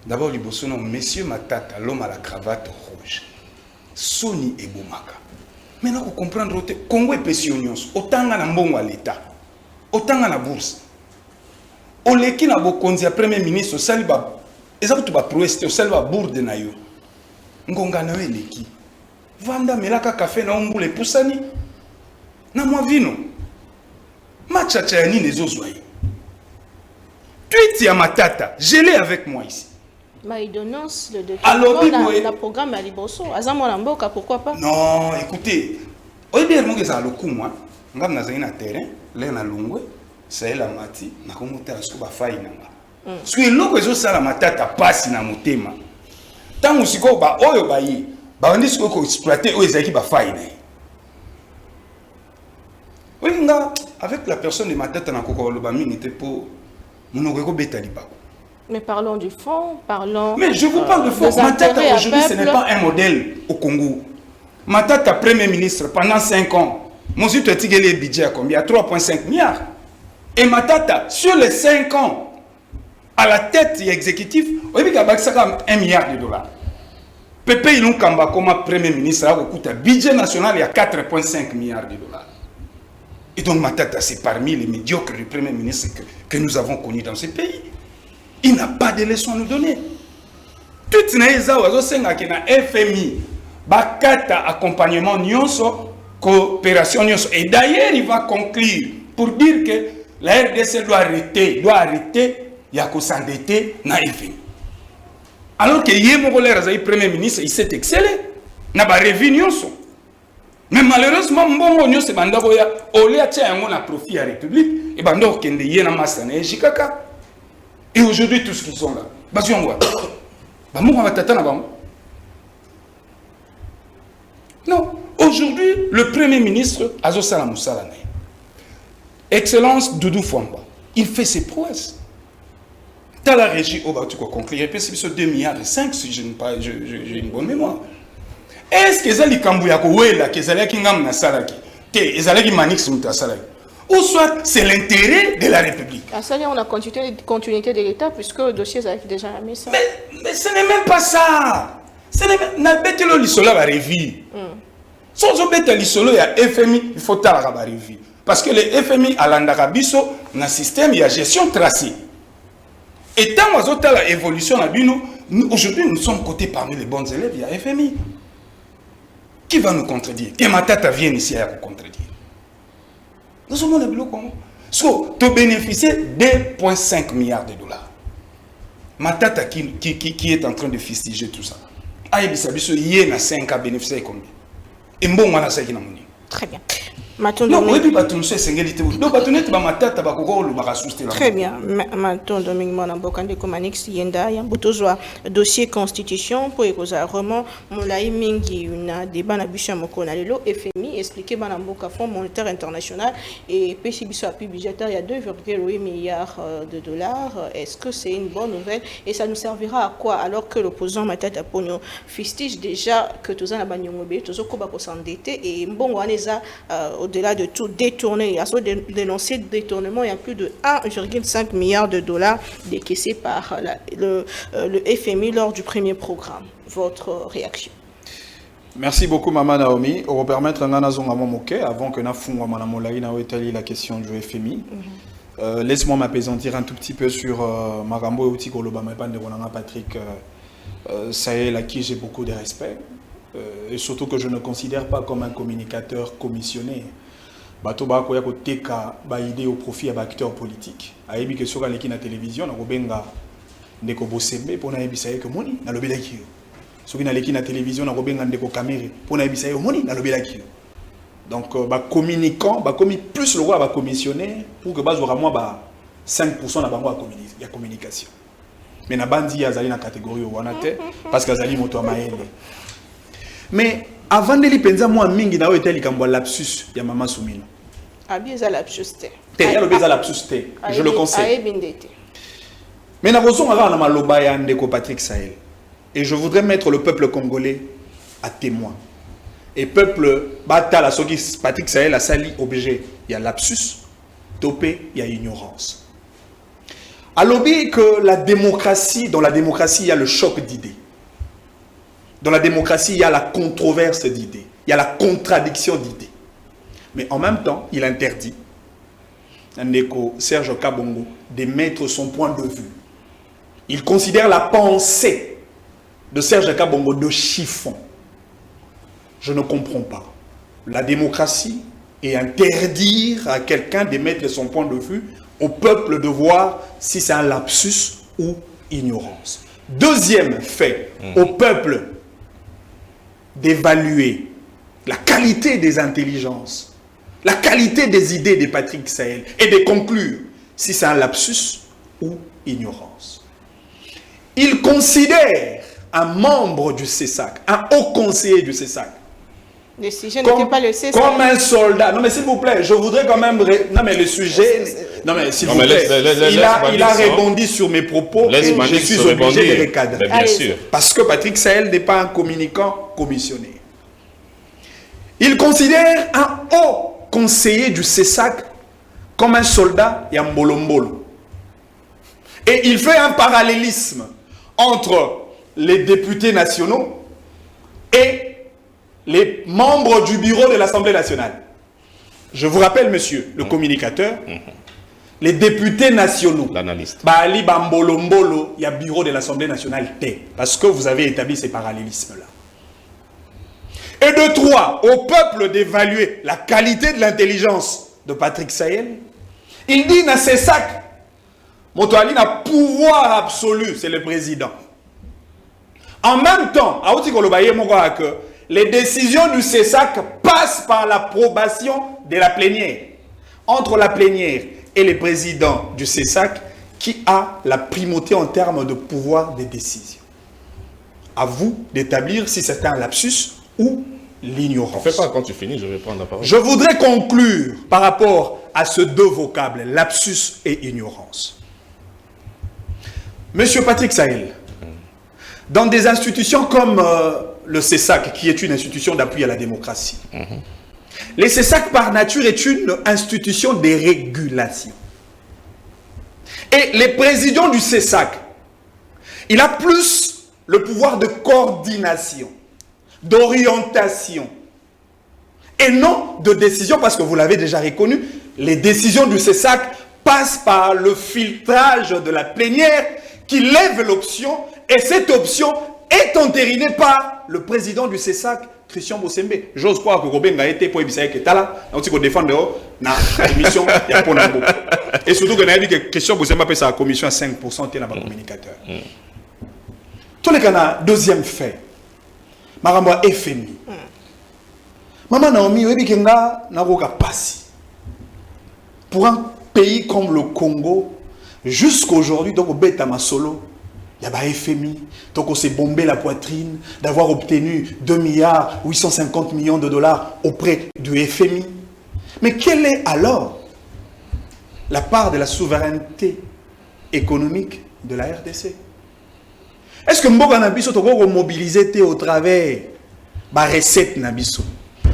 D'abord, les bossons, Monsieur Matata, l'homme à la cravate rouge. Soni et Bomaka. Maintenant, vous comprenez, Congo est pensionnions, autant à l'ambon à l'État, autant à la bourse. Au leki na bokonzi premier ministre, saliba, et ça vous va prouver, au saliba bourde na yo. Ngonga na yo leki. Vanda melaka café na ombule pusani. Na moi vino. Machacha ya nini ezozwaye. Tweet ya Matata, je l'ai avec moi ici. Il dénonce le document, la programme à Liboso. Azamoulamboka, pourquoi pas? Non, écoutez. Au début, je suis allé moi. Je suis allé sur le terrain. Je suis allé c'est la mati. Je suis allé sur la faille. Parce que l'eau que je la matata passe dans mon thème. Tant que je suis allé, je suis allé exploiter la faille. Oui, avec la personne de matata, je suis allé mais parlons du fond, parlons... Mais je vous parle de fond. Matata aujourd'hui, ce n'est pas un modèle au Congo. Matata, Premier ministre, pendant 5 ans, Monsieur Tuatigé le budget à combien? 3,5 milliards. Et Matata, sur les 5 ans, à la tête exécutive, on dit qu'il y a 1 milliard de dollars. Pepe Ilon Kamba, comme Premier ministre, a un budget national, il y a 4,5 milliards de dollars. Et donc Matata, c'est parmi les médiocres du Premier ministre que nous avons connus dans ce pays. Il n'a pas de leçons à nous donner. Tout les FMI, bakata accompagnement nyonso, coopération nyonso. Et d'ailleurs, il va conclure pour dire que la RDC doit arrêter, il y a qu'à s'endetter dans FMI. Alors que le Premier ministre, il s'est excellé. Il n'a pas revu nyonso. Mais malheureusement, mbongo nyonso bandako ya olé tia yango na profit à la République et bandako kende yena masana et jikaka. Et aujourd'hui, tous qui sont là, non, aujourd'hui, le Premier ministre, Azosala Moussalane, Excellence Doudou Fwamba, il fait ses prouesses. Dans la régie, tu peux conclure, c'est 2 milliards et 5, si j'ai une bonne mémoire. Est-ce que les Kambouya Kouela, que les Kingam Nasalaki, que les Manix Moutasalaki, ou soit c'est l'intérêt de la République. À ça, on a continuité de l'État puisque le dossier est déjà à mise. Mais ce n'est même pas ça. Ce n'est même pas ça. L'isolo va revu. Sans oublier l'isolo, il y a FMI, il faut la revu. Parce que le FMI à l'Andarabiso, dans le système, il y a gestion tracée. Et tant que nous avons l'évolution, aujourd'hui, nous sommes cotés parmi les bons élèves, il y a FMI. Qui va nous contredire? Que Matata vienne ici à nous contredire. Nous sommes le bloc Congo. So, tu bénéficies 2,5 milliards de dollars. Matata qui est en train de fustiger tout ça. Aïe, il y a 5 ans bénéficié combien? Et bon, on a ça qui n'a pas. Très bien. Matondo non, oui, bateau, c'est singalité. Donc, bateau, net, ma tata, ba koko, le barasouste. Très bien. Matondo Mingmona Bokande Komanix Yenda, Yambutozwa, dossier constitution, pour écouter roman, Moulaï Mingi, une débat na Bichat Mokonalelo, FMI, expliqué Banamboka Fonds monétaire international et PCBSO appui budgétaire, il y a 2,8 milliards de dollars. Est-ce que c'est une bonne nouvelle? Et ça nous servira à quoi alors que l'opposant Matata Pogno fustige déjà que tous en abandonné, tous au Kobako s'endetter et bon, au-delà de tout détourné, il y a dénoncé détournement, il y a plus de 1,5 milliard de dollars décaissés par le FMI lors du premier programme. Votre réaction? Merci beaucoup, Maman Naomi. On va permettre un avant que la question du FMI. Laisse-moi m'apaisantir un tout petit peu sur Marambo et Outi Kolobama et Patrick Sahel, à qui j'ai beaucoup de respect. Et surtout que je ne considère pas comme un communicateur commissionné. Bato ba koya ko teka ba idée au profit à acteurs politiques. Ayebi que sur la télévision na kobenga ndeko bosembe pona yebisa que moni na lobelaki yo. Soki na leki na télévision na kobenga ndeko caméré pona yebisa yo moni na lobelaki yo. Donc ba communicant ba commis plus le roi ba commissionner pour que base aura moins ba 5% na bango ya communication. Mais na bandi ya zali na catégorie wana te parce que zali moto amaele. Mais avant de penser moi mingi na été likambo lapsus ya Mama Soumino. Abieza lapsus te. Je le conseille. Mais na raison na maloba ya ndeko Patrick Sahel. Et je voudrais mettre le peuple congolais à témoin. Et peuple batala soki Patrick Sahel a sali objet, il y a lapsus, topé, il y a ignorance. Alobi que la démocratie, dans la démocratie, il y a le choc d'idées. Dans la démocratie, il y a la controverse d'idées. Il y a la contradiction d'idées. Mais en même temps, il interdit Ndeko Serge Kabongo de mettre son point de vue. Il considère la pensée de Serge Kabongo de chiffon. Je ne comprends pas. La démocratie est interdire à quelqu'un de mettre son point de vue, au peuple de voir si c'est un lapsus ou ignorance. Deuxième fait, au peuple d'évaluer la qualité des intelligences, la qualité des idées de Patrick Sahel et de conclure si c'est un lapsus ou ignorance. Il considère un membre du CESAC, un haut conseiller du CESAC, le sujet n'était pas le CESAC. Comme un soldat. Non mais s'il vous plaît, je voudrais quand même... Non mais le sujet... Non mais s'il vous plaît, il a rebondi sur mes propos et je suis obligé de recadrer. Bien sûr. Parce que Patrick Sahel n'est pas un communicant commissionné. Il considère un haut conseiller du CESAC comme un soldat et un mbolombolo. Et il fait un parallélisme entre les députés nationaux et les membres du bureau de l'Assemblée nationale. Je vous rappelle, monsieur, le communicateur, les députés nationaux, l'analyste, Bali Bambolombolo, il y a bureau de l'Assemblée nationale T, parce que vous avez établi ces parallélismes-là. Et de trois, au peuple d'évaluer la qualité de l'intelligence de Patrick Sahel, il dit dans ses sacs, Motoali n'a pouvoir absolu, c'est le président. En même temps, les décisions du CESAC passent par l'approbation de la plénière. Entre la plénière et le président du CESAC, qui a la primauté en termes de pouvoir de décision. À vous d'établir si c'est un lapsus ou l'ignorance. Fais pas quand tu finis, je vais prendre la parole. Je voudrais conclure par rapport à ces deux vocables, lapsus et ignorance. Monsieur Patrick Sahel, dans des institutions comme le CESAC, qui est une institution d'appui à la démocratie, le CESAC par nature est une institution de régulation. Et le président du CESAC, il a plus le pouvoir de coordination, d'orientation, et non de décision, parce que vous l'avez déjà reconnu, les décisions du CESAC passent par le filtrage de la plénière qui lève l'option, et cette option est entérinée par le président du CESAC, Christian Bosembe. J'ose croire que Robin a été pour Ibisaï Ketala, on dit qu'on défend la commission de Ponambo. Et surtout qu'on a dit que Christian Bosembe a fait sa commission à 5% de la communicateur. Tous les cas, deuxième fait, Maramba FMI. Maman Naomi, oui, Kenga, Naroka Passi. Pour un pays comme le Congo, jusqu'aujourd'hui, donc au Beta Masolo, il y a un FMI, donc on s'est bombé la poitrine d'avoir obtenu 2 milliards 850 millions de dollars auprès du FMI. Mais quelle est alors la part de la souveraineté économique de la RDC? Est-ce que Mboka Nabiso doit mobiliser au travers de la recette Nabiso,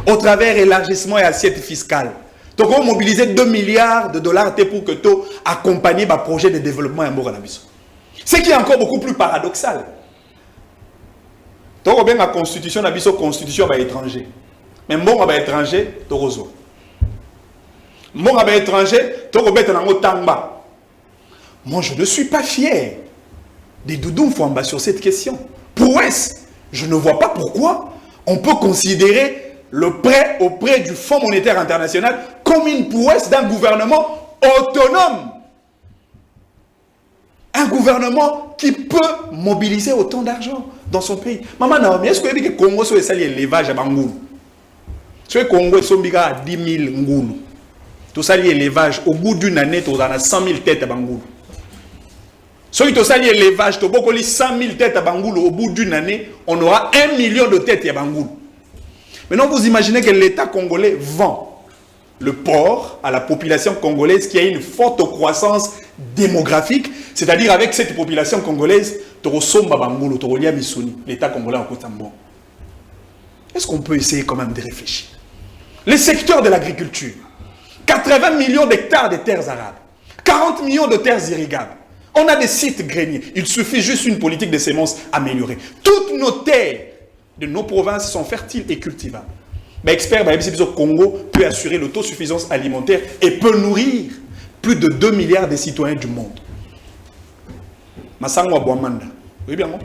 au travers de l'élargissement et assiette fiscale? Donc on mobiliser 2 milliards de dollars pour que tu accompagnes le projet de développement à Mboka Nabiso. Ce qui est encore beaucoup plus paradoxal. Donc, bien la constitution, la constitution est étranger. Mais bon, est étranger, tu reçois. Bon, est étranger, tu reçois. Moi, je ne suis pas fier des Doudou Fouamba sur cette question. Prouesse, je ne vois pas pourquoi on peut considérer le prêt auprès du Fonds monétaire international comme une prouesse d'un gouvernement autonome. Un gouvernement qui peut mobiliser autant d'argent dans son pays. Maman Naomi, est-ce que vous avez dit que le Congo soit l'élevage à Bangoulou? Si le Congo est à 10 000 Ngoulou, tout ça l'élevage, au bout d'une année, tu as 100 000 têtes à Bangoulou. Si tu as l'élevage, tu as 100 000 têtes à Bangoulou, au bout d'une année, on aura 1 million de têtes à Bangoulou. Maintenant, vous imaginez que l'État congolais vend le porc à la population congolaise qui a une forte croissance démographique, c'est-à-dire avec cette population congolaise, l'État congolais en Kotambo. Est-ce qu'on peut essayer quand même de réfléchir? Le secteur de l'agriculture, 80 millions d'hectares de terres arables, 40 millions de terres irrigables. On a des sites greniers. Il suffit juste une politique de semences améliorée. Toutes nos terres de nos provinces sont fertiles et cultivables. Mais expert, le Congo peut assurer l'autosuffisance alimentaire et peut nourrir plus de 2 milliards de citoyens du monde. Masangwa Bouamanda, oui bien non?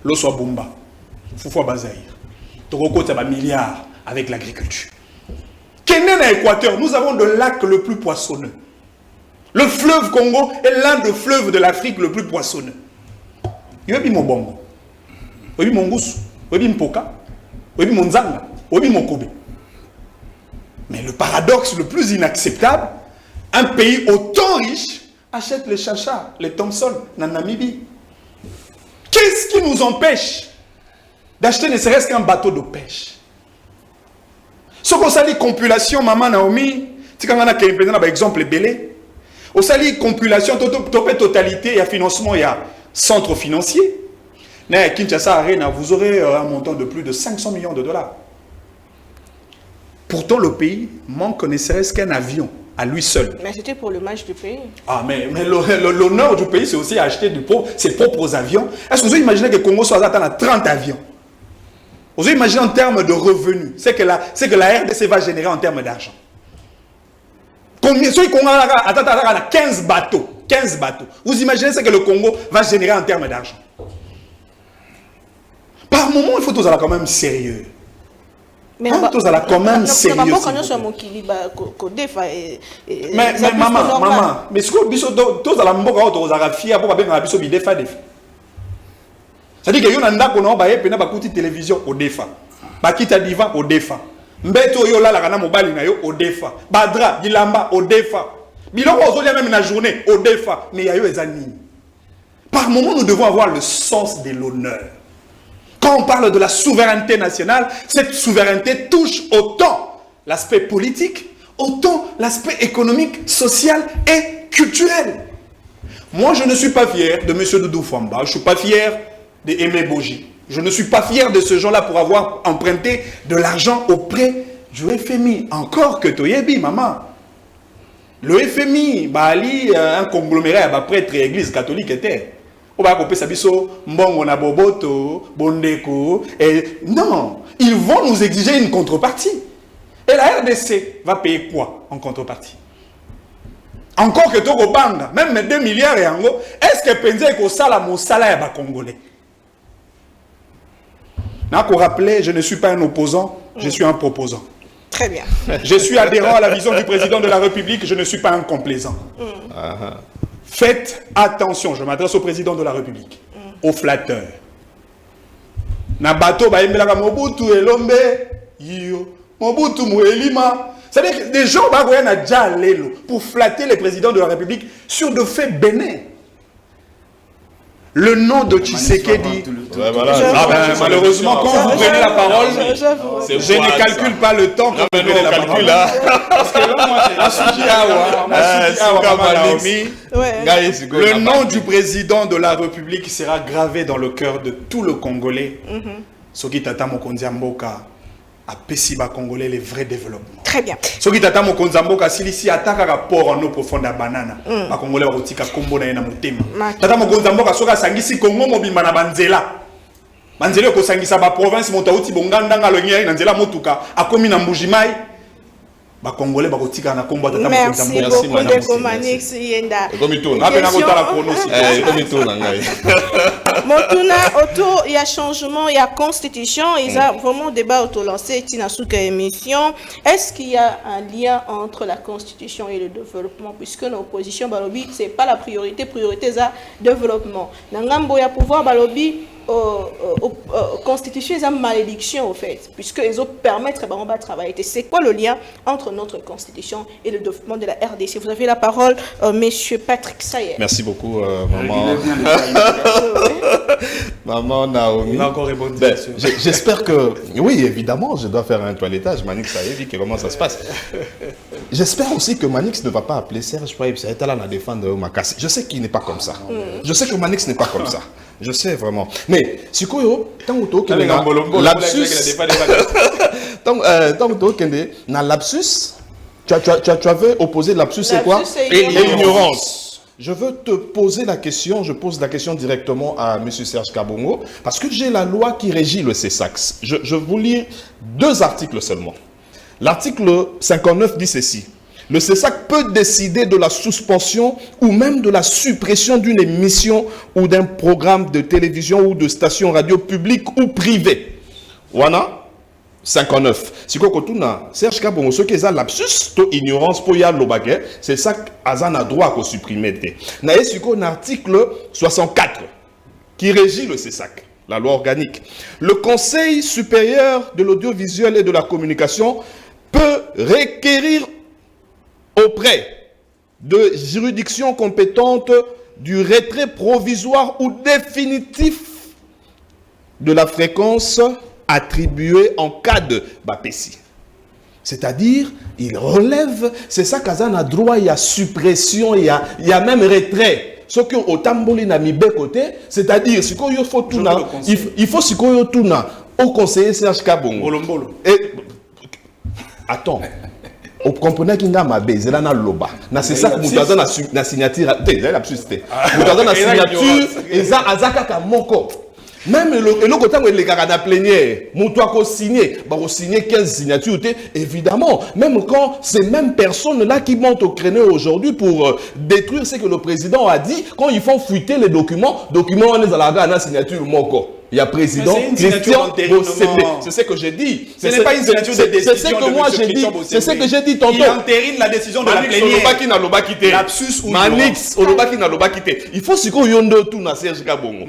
L'Oswa Bumba, Foufoua Bazaïr, Toroko Taba milliards avec l'agriculture. Kenya à Équateur, nous avons le lac le plus poissonneux. Le fleuve Congo est l'un des fleuves de l'Afrique le plus poissonneux. Yobi Mobongo, Yobi Mongousou, Yobi Mpoka, Yobi Monzanga, Yobi Mokobe. Mais le paradoxe le plus inacceptable, un pays autant riche achète les Chacha, les Thompson, en Namibie. Qu'est-ce qui nous empêche d'acheter ne serait-ce qu'un bateau de pêche? Ce qu'on s'allie compilation, Maman Naomi, si on a par exemple Belé, on s'allie compilation, totalité, il y a financement, il y a centre financier. Kinshasa Arena, vous aurez un montant de plus de 500 millions de dollars. Pourtant, le pays manque ne serait-ce qu'un avion à lui seul. Mais c'était pour le match du pays. Ah, mais l'honneur du pays, c'est aussi acheter ses propres avions. Est-ce que vous imaginez que le Congo soit à 30 avions? Vous imaginez en termes de revenus, c'est que la RDC va générer en termes d'argent. Combien? Ceux qui ont 15 bateaux. 15 bateaux. Vous imaginez ce que le Congo va générer en termes d'argent? Par moment, il faut tous aller quand même sérieux. Mais tous aller quand même sérieux. Mais maman, mais ce que tous aller mboka tous aller fier pour pas bien biso bi defa defa. C'est-à-dire que yona ndako na ba yepena ba kuti télévision au defa. Ba kita divan au defa. Mbeto yo la kana mobali na yo au defa. Badra bilamba au defa. Biloko ozolia même na journée au defa, mais ya yo ezani. Par moment, nous devons avoir le sens de l'honneur. Quand on parle de la souveraineté nationale, cette souveraineté touche autant l'aspect politique, autant l'aspect économique, social et culturel. Moi, je ne suis pas fier de M. Doudou Fouamba, je ne suis pas fier de Aimé Boji. Je ne suis pas fier de ce gens-là pour avoir emprunté de l'argent auprès du FMI. Encore que Toyebi, maman. Le FMI, Bali, un conglomérat, prêtre et église catholique était. Non, ils vont nous exiger une contrepartie. Et la RDC va payer quoi en contrepartie? Encore que Togo Banga, même 2 milliards et ango, est-ce que Penze ko sala mo sala ya ba congolais? N'a qu'au rappeler, je ne suis pas un opposant, je suis un proposant. Très bien. Je suis adhérent à la vision du président de la République, je ne suis pas un complaisant. Faites attention, je m'adresse au président de la République, aux flatteurs. Na bateau ba embelaka Mobutu elombe Mobutu Mouelima. C'est-à-dire que des gens ont déjà l'élo pour flatter les présidents de la République sur de faits bénins. Le nom de Tshisekedi. Malheureusement, quand vous prenez la parole, je ne calcule pas le temps quand vous prenez la parole. Parce que là, moi, le nom du président de la République sera gravé dans le cœur de tout le Congolais. Soki Tata Mokonzi Mboka a Pessiba Congolais les vrais développements. Très bien. Soki Tata Mokonzi Mboka s'il attaque à rapport en eau profonde à banana. Ma Congolais va rotika kombo na yena motema. Tata Mokonzi Mboka soka sangisi Congo mobimba na banzela. Banzela ko sangisa ba province motauti bonganda ngalongi na nzela motuka akomi na mbujimai. Ba Congolais ba rotika na kombo Tata Mokonzi Mboka. Merci beaucoup de Manix Yenda. Motuna autour il y a changement, il y a constitution, il y a vraiment débat autour lancé Tinasuka émission. Est-ce qu'il y a un lien entre la constitution et le développement puisque l'opposition balobi c'est pas la priorité c'est développement. Nangambo ya pouvoir balobi constitution est une malédiction au fait puisque ils ont permettre de travailler. C'est quoi le lien entre notre constitution et le développement de la RDC? Vous avez la parole, monsieur Patrick Sayer. Merci beaucoup, maman. Maman Naomi. J'espère que, oui, évidemment, je dois faire un toilettage. Manix Sayer, comment ça se passe. J'espère aussi que Manix ne va pas appeler Serge Païb. Ça est là à défendre Makassi. Je sais qu'il n'est pas comme ça. Je sais que Manix n'est pas comme ça. Je sais vraiment. Mais, si vous avez lapsus, tu avais opposé lapsus, c'est quoi? Et l'ignorance. Je veux te poser la question, je pose la question directement à M. Serge Kabongo, parce que j'ai la loi qui régit le CESAX. Je vous lis 2 articles seulement. L'article 59 dit ceci. Le CESAC peut décider de la suspension ou même de la suppression d'une émission ou d'un programme de télévision ou de station radio publique ou privée. Wana 59. Si vous avez Serge Kabongo, ce qui est lapsus, ignorance pour y aller, c'est ça qu'Azan a droit à supprimer. Vous avez l'article 64 qui régit le CESAC, la loi organique. Le Conseil supérieur de l'audiovisuel et de la communication peut requérir auprès de juridictions compétentes du retrait provisoire ou définitif de la fréquence attribuée en cas de BAPESI. C'est-à-dire, il relève, c'est ça qu'Azan a droit, il y a suppression, il y a même retrait. Ce que au tamboli n'a mis côté, c'est-à-dire, si il faut tout il faut si tout au conseiller Serge Kabongo. Et attends. Vous comprenez qu'il y a un baiser là dans loba. C'est ça que vous avez la signature. Vous avez la signature et ça azaka moko. Même le côté où les gars ont plénière, vous signé 15 signatures. Évidemment, même quand ces mêmes personnes-là qui montent au créneau aujourd'hui pour détruire ce que le président a dit, quand ils font fuiter les documents, on est à la signature moko. Il y a président Christian Bossépé. C'est ce que j'ai dit. Ce n'est pas une signature de décision. C'est ce que moi j'ai dit. C'est ce que j'ai dit tantôt. Il entérine la décision de la plénière. Lapsus ou Manix, Olobaki n'a pas quitté. Il faut qu'on yondo tout na Serge Kabongo.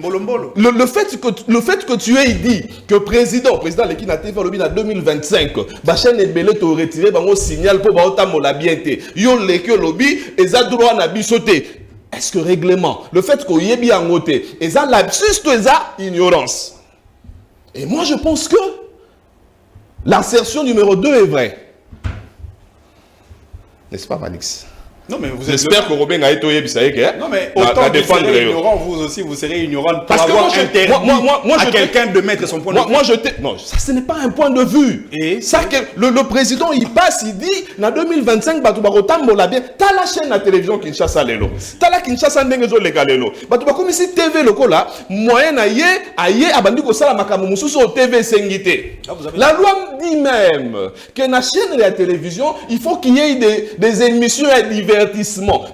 Le fait que tu aies dit que président Leki na TV en 2025, Bachen et Belé t'ont retiré un signal pour Baota la bienté. Yon Leki lobby et ça droit na bisoté. Est-ce que règlement, le fait qu'on y ait bien noté, et ça lapsus, et ça ignorance. Et moi je pense que l'insertion numéro 2 est vraie. N'est-ce pas, Manix? Non, mais vous j'espère que Robin a été non, mais autant que vous serez ignorant, vous aussi, vous serez ignorant pour parce avoir intérêt à quelqu'un de mettre son point de vue. Non, ça, ce n'est pas un point de vue. Et ça, le président, il passe, il dit, en 2025, Batubarotambo bien, t'as la chaîne à télévision Kinshasa Lelo. T'as la Kinshasa Ndengezo Legalelo. Batubakom ici TV loko là, moyen aïe, abandiko sala makamusu sur TV Sengité. La loi dit même que la chaîne de la télévision, il faut qu'il y ait des émissions à divertissement.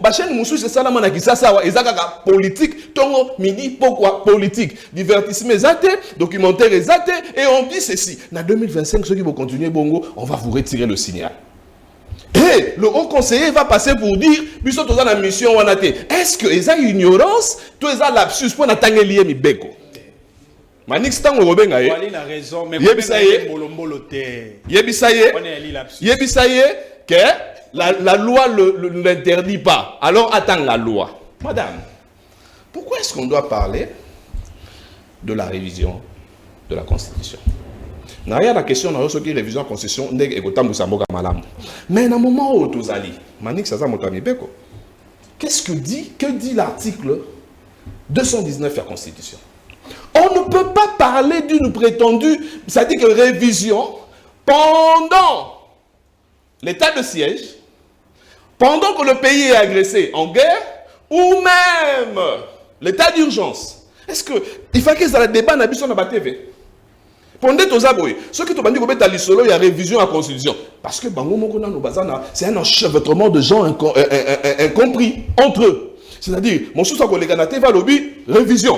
Ba chaîne Moussou c'est ça la manaki ça ezaka politique tongo midi pourquoi politique divertissement ezate documentaire ezate et on dit ceci en 2025 ceux qui vont continuer bongo on va vous retirer le signal. Et le haut conseiller va passer pour dire biso toza na mission wanate est-ce que eza ignorance to eza lapsus pour na tangelier mi beko. Manix tango robenga ye. Wali na raison mais Yebisaye. molombolo te. Yebisaye. On est lapsus. Yebisaye que la loi ne l'interdit pas. Alors attends la loi. Madame, pourquoi est-ce qu'on doit parler de la révision de la Constitution? Il y a la question de la révision de la Constitution. Mais à un moment où tu as dit, Manix qu'est-ce que dit l'article 219 de la Constitution? On ne peut pas parler d'une prétendue, c'est-à-dire que révision pendant l'état de siège, pendant que le pays est agressé en guerre, ou même l'état d'urgence. Est-ce que il faut que ça débat na biso na ba TV? Pendant tous aboy, ceux qui te bandit que il y a révision à la Constitution parce que bango moko na no bazana, c'est un enchevêtrement de gens incompris entre eux. C'est-à-dire mon sous collègue na TV lobby révision.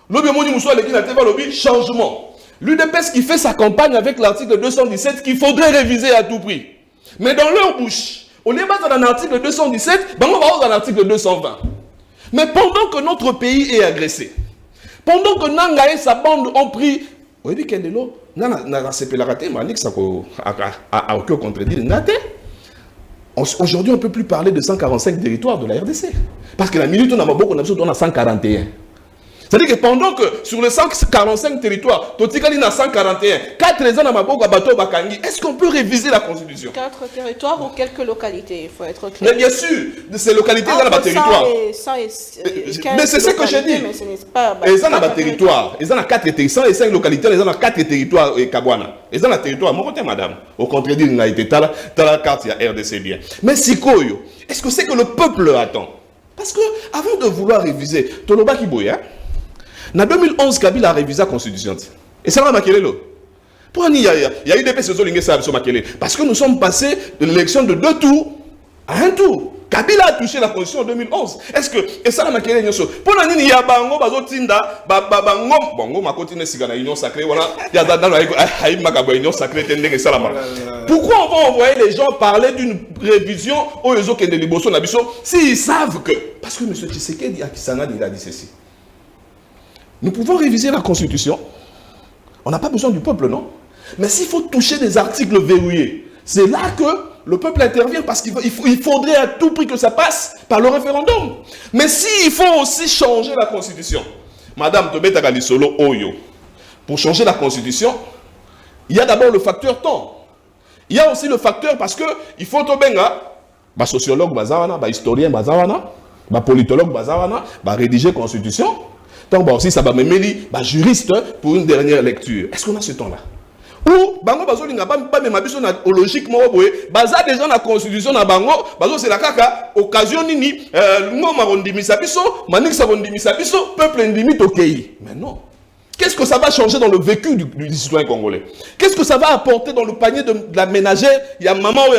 Lobby moni muso leki na TV lobby changement. L'UDPS qui fait sa campagne avec l'article 217 qu'il faudrait réviser à tout prix. Mais dans leur bouche, on est pas dans l'article 217, bango va dans l'article 220. Mais pendant que notre pays est agressé, pendant que Nanga et sa bande ont pris, on dit qu'elle est là, aujourd'hui on ne peut plus parler de 145 territoires de la RDC. Parce que la minute on a beaucoup, on a 141. C'est-à-dire que pendant que sur les 145 territoires, Totikali n'a 141, 4 ans à Maboga, Bato, Bakangi, est-ce qu'on peut réviser la Constitution? 4 territoires ou quelques localités, il faut être clair. Mais bien sûr, de ces localités dans le territoire. Mais c'est ce que j'ai dit. Mais ce n'est pas. Ils ont un territoire. Ils ont 4 territoires. 105 localités. Ils ont 4 territoires et Kabwana. Ils ont un territoire. Mon côté, madame. Au contraire, il a été dans la carte, il y a RDC bien. Mais Sikoyo, est-ce que c'est que le peuple attend? Parce que avant de vouloir réviser, Toloba Kiboya, en 2011, Kabila a révisé la Constitution. Et ça va maquiller là. Pourquoi il y a eu des personnes qui sont maquillées? Parce que nous sommes passés de l'élection de 2 tours à 1 tour. Kabila a touché la Constitution en 2011. Est-ce que et ça la maquillée n'y a pour la nini ya bango bazotinda bango bango ma continue sigana union sacrée voilà il y a dans la haïm makabo union sacrée tendenge salama. Pourquoi on va envoyer les gens parler d'une révision aux autres qui ne liboso na biso s'ils savent que parce que M. Tshisekedi a dit ceci. Nous pouvons réviser la Constitution. On n'a pas besoin du peuple, non? Mais s'il faut toucher des articles verrouillés, c'est là que le peuple intervient parce qu'il faudrait à tout prix que ça passe par le référendum. Mais s'il faut aussi changer la Constitution, Madame Tobeta Galisolo Oyo, pour changer la Constitution, il y a d'abord le facteur temps. Il y a aussi le facteur parce qu'il faut que sociologue, historien, politologue, rédiger la Constitution. Donc, aussi, ça va me mêler juriste pour une dernière lecture. Est-ce qu'on a ce temps-là? Ou, bango bazo linga pas même abiso na logique mo boye, baza déjà na constitution na bango, bazo c'est la kaka occasion nini ngo marondimisa biso, manix marondimisa biso, peuple ndimi tokei. Mais non. Qu'est-ce que ça va changer dans le vécu du citoyen congolais? Qu'est-ce que ça va apporter dans le panier de la ménagère? Il y a maman ou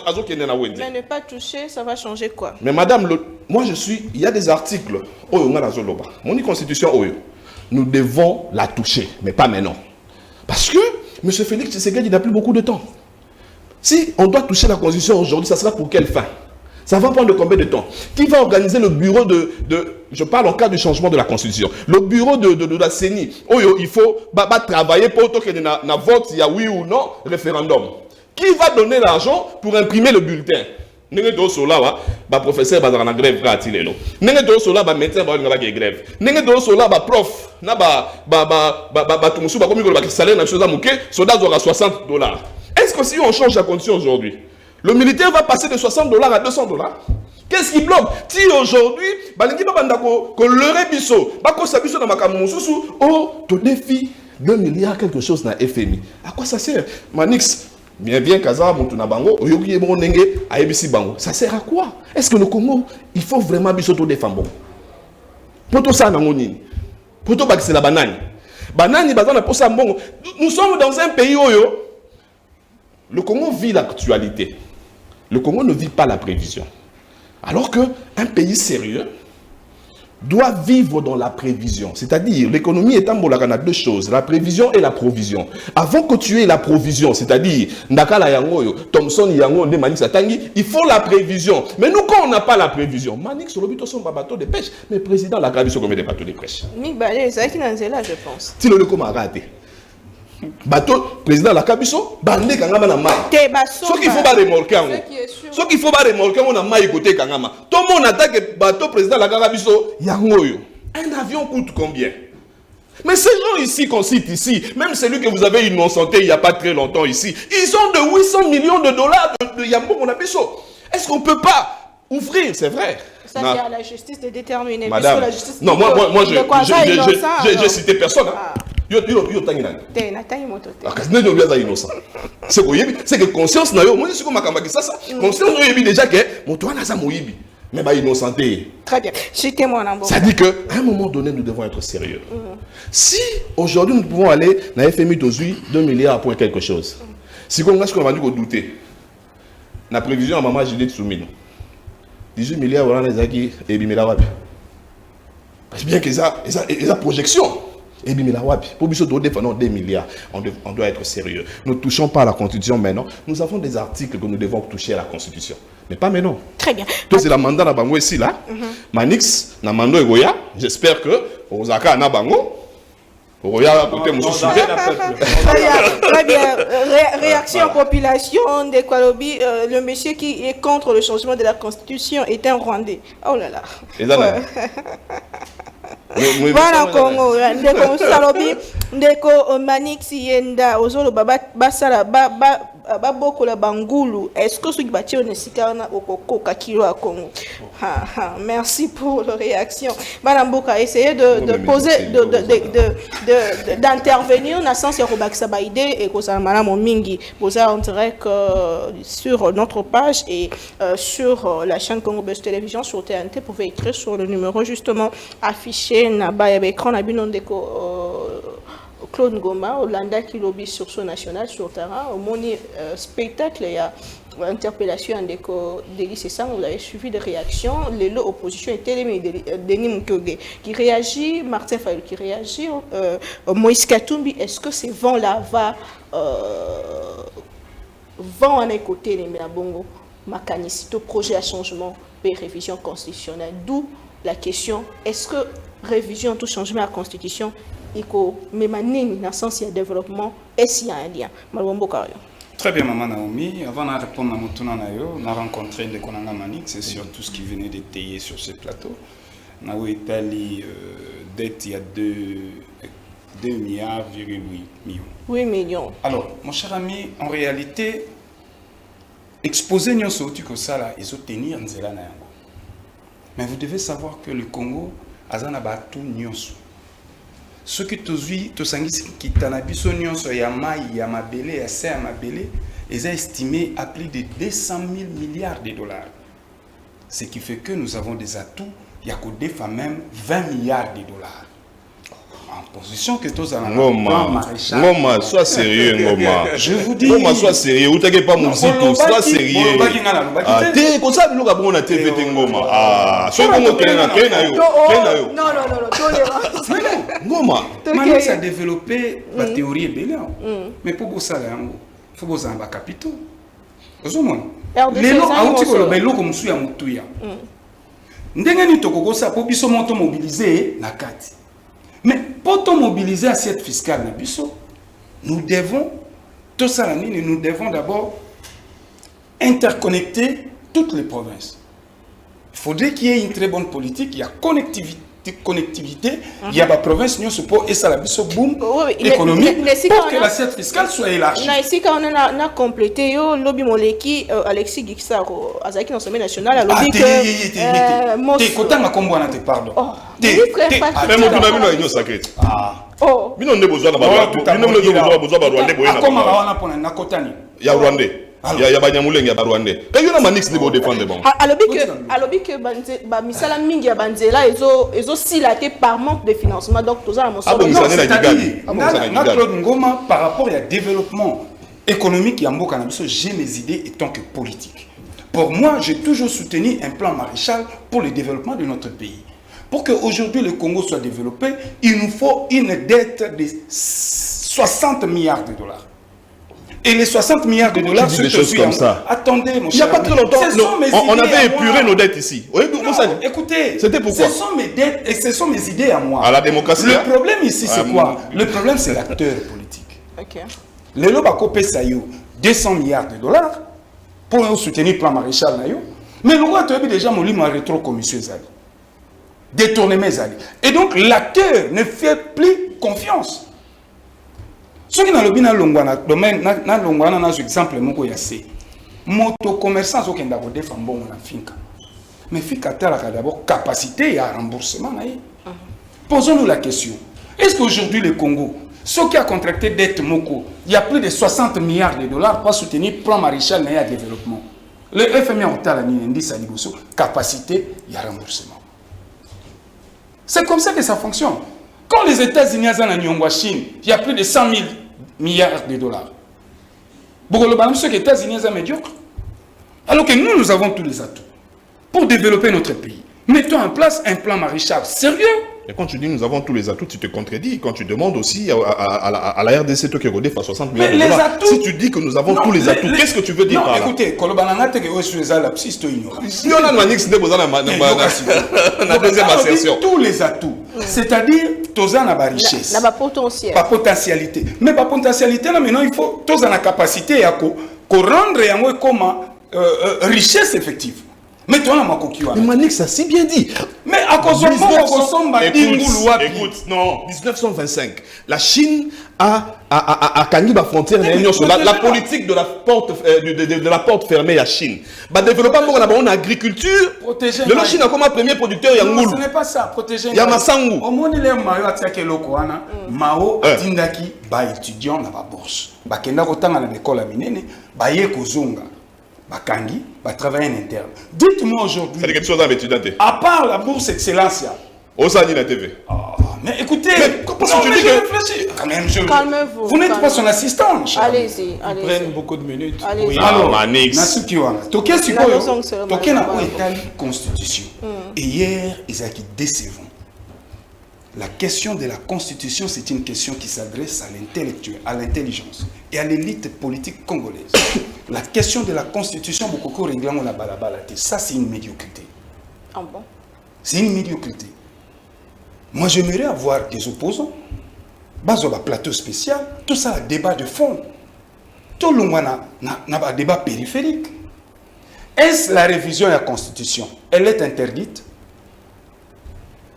azo qui est na wendi. Mais ne pas toucher, ça va changer quoi? Mais madame, moi il y a des articles oyo nga nazoloba. Mon constitution oyo. Nous devons la toucher, mais pas maintenant. Parce que M. Félix Tshisekedi n'a plus beaucoup de temps. Si on doit toucher la constitution aujourd'hui, ça sera pour quelle fin? Ça va prendre combien de temps? Qui va organiser le bureau je parle en cas du changement de la constitution. Le bureau de la CENI. Il faut travailler pour que na vote, il y a oui ou non, référendum. Qui va donner l'argent pour imprimer le bulletin? Nenge do sola professeur bazana na grève gratilelo. Nenge do sola médecin ba ngaba grève. Nenge do sola prof na tumusu komi ko salaire na chose muke, soldat aura $60. Est-ce que si on change la condition aujourd'hui, le militaire va passer de $60 à $200? Qu'est-ce qui bloque? Si aujourd'hui, balingi ba banda ko leurrer biso, ba ko sabiso na makamu mususu, ton défi 2 milliards quelque chose na FMI. À quoi ça sert? Manix bien Kaza, Moutuna Bango, Oyogi Nenge, Aebisi Bango. Ça sert à quoi? Est-ce que le Congo, il faut vraiment bisoto défendre? Poto ça nangonini. Poto bak c'est la banane. Banane bazana pour ça bon. Nous sommes dans un pays où le Congo vit l'actualité. Le Congo ne vit pas la prévision. Alors que un pays sérieux doit vivre dans la prévision. C'est-à-dire, l'économie est en deux choses, la prévision et la provision. Avant que tu aies la provision, c'est-à-dire, Ndakala Yango, Thomson Yango, Manix Atangi, il faut la prévision. Mais nous, quand on n'a pas la prévision, Manix, sur le but, on bateau de pêche, mais le président l'a gardé sur combien de bateaux de pêche? C'est qui dans là, je pense. Si le comme a raté. Bateau, président la Kabiso, bandé Kangama na maille. Ce qu'il faut pas remorquer en ce qu'il faut pas remorquer, on a maille côté Kangama. Tout le monde attaque bateau, président la Kabiso, Yangoyo. Un avion coûte combien? Mais ces gens ici qu'on cite ici, même celui que vous avez innocenté il n'y a pas très longtemps ici, ils ont de 800 millions de dollars de Yambo Monabiso. Est-ce qu'on ne peut pas ouvrir? C'est vrai. Ça, c'est à la justice de déterminer. Madame, la justice non, moi j'ai cité personne. C'est que conscience n'a moi je suis comme ça conscience déjà que mon toit n'a pas moïbi mais bah innocenté. Très bien. Ça dit que à un moment donné nous devons être sérieux. Si aujourd'hui nous pouvons aller dans la FMI 2 milliards pour quelque chose. Si on a ce qu'on va nous douter. La prévision à maman Juliette Soumino. 18 milliards voilà les acquis et bimela wapi. Parce bien que ça projection. Et bien, pour défendre 2 milliards, on doit être sérieux. Nous ne touchons pas à la Constitution maintenant. Nous avons des articles que nous devons toucher à la Constitution. Mais pas maintenant. Très bien. Donc, c'est la mandat na bango ici, là. Manix, na mando egoya. J'espère que Osaka na bango. Ogoya, côté mon sujet. Très bien. Réaction population de Kwalobi. Le monsieur qui est contre le changement de la Constitution est un Rwandais. Oh là là. Voilà Congo, ndeko Salobi, ndeko Manix yenda ozolo basala baboko la bangulu. Est-ce que ce qui bâtit on est okoko kakilo à Congo? Merci pour la réaction. Madame Boka, essayez de poser, d'intervenir dans le sens de Robaksa Baïde et que Madame Mingi poser en direct sur notre page et sur la chaîne Congo Buzz Télévision sur TNT. Vous pouvez écrire sur le numéro justement affiché na ba écran na binon deko Claude Ngoma Hollanda qui lobby sur son national sur terrain au moni spectacle il y a interpellation deko Delis ça vous avez suivi des réactions les oppositions étaient les Denis Mukwege qui réagit Martin Fayulu qui réagit Moïse Katumbi est-ce que ces vents là va vent à côté les Bongo Makanisito projet à changement et révision constitutionnelle d'où la question est-ce que révision tout changement à la constitution et que même dans le sens de développement est-ce qu'il y a un lien? Très bien maman Naomi, avant de répondre à mon tournant on a rencontré le Konanga Manix, c'est sur tout ce qui venait d'étayer sur ce plateau. On a Italie dette il y a 2 milliards, 8 millions. Alors mon cher ami, en réalité exposer nous sur tout ça là et soutenir nzela na yango. Mais vous devez savoir que le Congo azana batu nyonso. Ce qui te sangisi qui tanabiso nyonso ya mai ya mabele ya se ya mabele est estimé à plus de 200 000 milliards de dollars. Ce qui fait que nous avons des atouts, il y a des femmes même 20 milliards de dollars. En position que tous en Ngoma, sois sérieux, Ngoma. Je vous dis. Ngoma, sois sérieux. Vous t'inquiète pas, mon zito, sois sérieux. T'es comme ça, nous avons la TV de Ngoma. Ah, sois Ngoma, non. Ngoma. Maintenant, ça a développé la théorie belle. Mais pour ça, il faut que vous ayez un capitaux. Vous voyez, les lots, les lots comme celui à Moutouya. Ndengani tokoko ça pour biso monto mobiliser la carte. Mais pour te mobiliser assiette fiscale na biso, nous devons tout ça nous devons d'abord interconnecter toutes les provinces. Il faudrait qu'il y ait une très bonne politique, il y a connectivité, il y a la province nous support et ça la biso boom économique pour que l'assiette fiscale soit élargie. Ici quand on a complété yo lobby moleki Alexis Gixaro azaki dans semaine nationale lobby que mon côté na kombo na te pardon. Même on a mis une sacrée. Oh. Nous n'avons besoin de Rwandais. Comment on a pour na kotani? Il y a Rwandais. Il y a Banyamuleng, il y a Rwandais. Quand il y a Manix niveau défendre bon. Alors que ba misala mingi ya banzela ezo silaté par manque de financement donc tout ça à mon sens. Claude Ngoma par rapport au développement économique ya mboka na biso j'ai mes idées étant que politique. Pour moi, j'ai toujours soutenu un plan Maréchal pour le développement de notre pays. Pour qu'aujourd'hui le Congo soit développé, il nous faut une dette de 60 milliards de dollars. Et les 60 milliards de dollars, tu dis des choses comme ça. Attendez, mon cher. Il n'y a pas très longtemps, on avait épuré nos dettes ici. Oui, non, écoutez, c'était pourquoi? Ce sont mes dettes et ce sont mes idées à moi. À la démocratie. Le problème ici, c'est quoi? Le problème, c'est l'acteur politique. Ok. Le Lobako Pesayo, 200 milliards de dollars pour soutenir le plan maréchal Nayo. Mais le roi a déjà mon livre rétro-commission Zali. Détourner mes alliés. Et donc, l'acteur ne fait plus confiance. Ce qui est dans le domaine, dans un exemple, moto commerçant, ce qui est dans le défense, mais Finka a d'abord capacité à remboursement. Posons-nous la question. Est-ce qu'aujourd'hui, le Congo, ce qui a contracté dette Moko, il y a plus de 60 milliards de dollars pour soutenir le plan maréchal Naya développement. Le FMI a dit capacité, il y a remboursement. C'est comme ça que ça fonctionne. Quand les États-Unis sont en Chine, il y a plus de 100 000 milliards de dollars. Pour le balance, les États-Unis sont médiocres. Alors que nous, nous avons tous les atouts pour développer notre pays. Mettons en place un plan maréchal sérieux. Et quand tu dis nous avons tous les atouts, tu te contredis. Quand tu demandes aussi à la RDC, toi qui est rodé, 60 millions de dollars. Atouts... Si tu dis que nous avons tous les atouts, qu'est-ce que tu veux dire par là? Non, écoutez, quand le bananate est la psy, si on a Manix, c'est la deuxième assertion. Tous les atouts, c'est-à-dire, tous en la richesse. La potentiel. Pas potentialité. Mais pas potentialité, là, maintenant, il faut tous en la capacité à rendre un comme richesse effective. Mais toi, mais Manix a si bien dit. Mais à cause de écoute, non, 1925, la Chine a gagné la frontière la politique de la porte fermée à Chine. Bah développement en agriculture. La Chine a comme premier producteur ce n'est pas ça, protéger. Yamasangu. Au moins il est Mao attaqué lokoana, Mao tindaki ba étudiant na ba bourse. Ba kenda kotanga na école minene, ba ye kozonga. Bakangi, va travailler en interne. Dites-moi aujourd'hui. C'est quelque chose à étudiant. À part la bourse excellence. Au Sani la TV. Mais écoutez, parce que tu dis que quand même, calmez-vous. Vous n'êtes pas son assistant. Allez-y, allez-y. Prennent beaucoup de minutes. Allez-y. Alors, Manix. Nasuki wana. Toké na constitution. Et hier, ils ont été décevants. La question de la constitution, c'est une question qui s'adresse à l'intellectuel, à l'intelligence et à l'élite politique congolaise. La question de la constitution, beaucoup de règlements la balabalate. Ça, c'est une médiocrité. Ah bon? C'est une médiocrité. Moi, j'aimerais avoir des opposants. Bazo un plateau spécial, tout ça, un débat de fond. Tout le monde a un débat périphérique. Est-ce la révision de la constitution? Elle est interdite?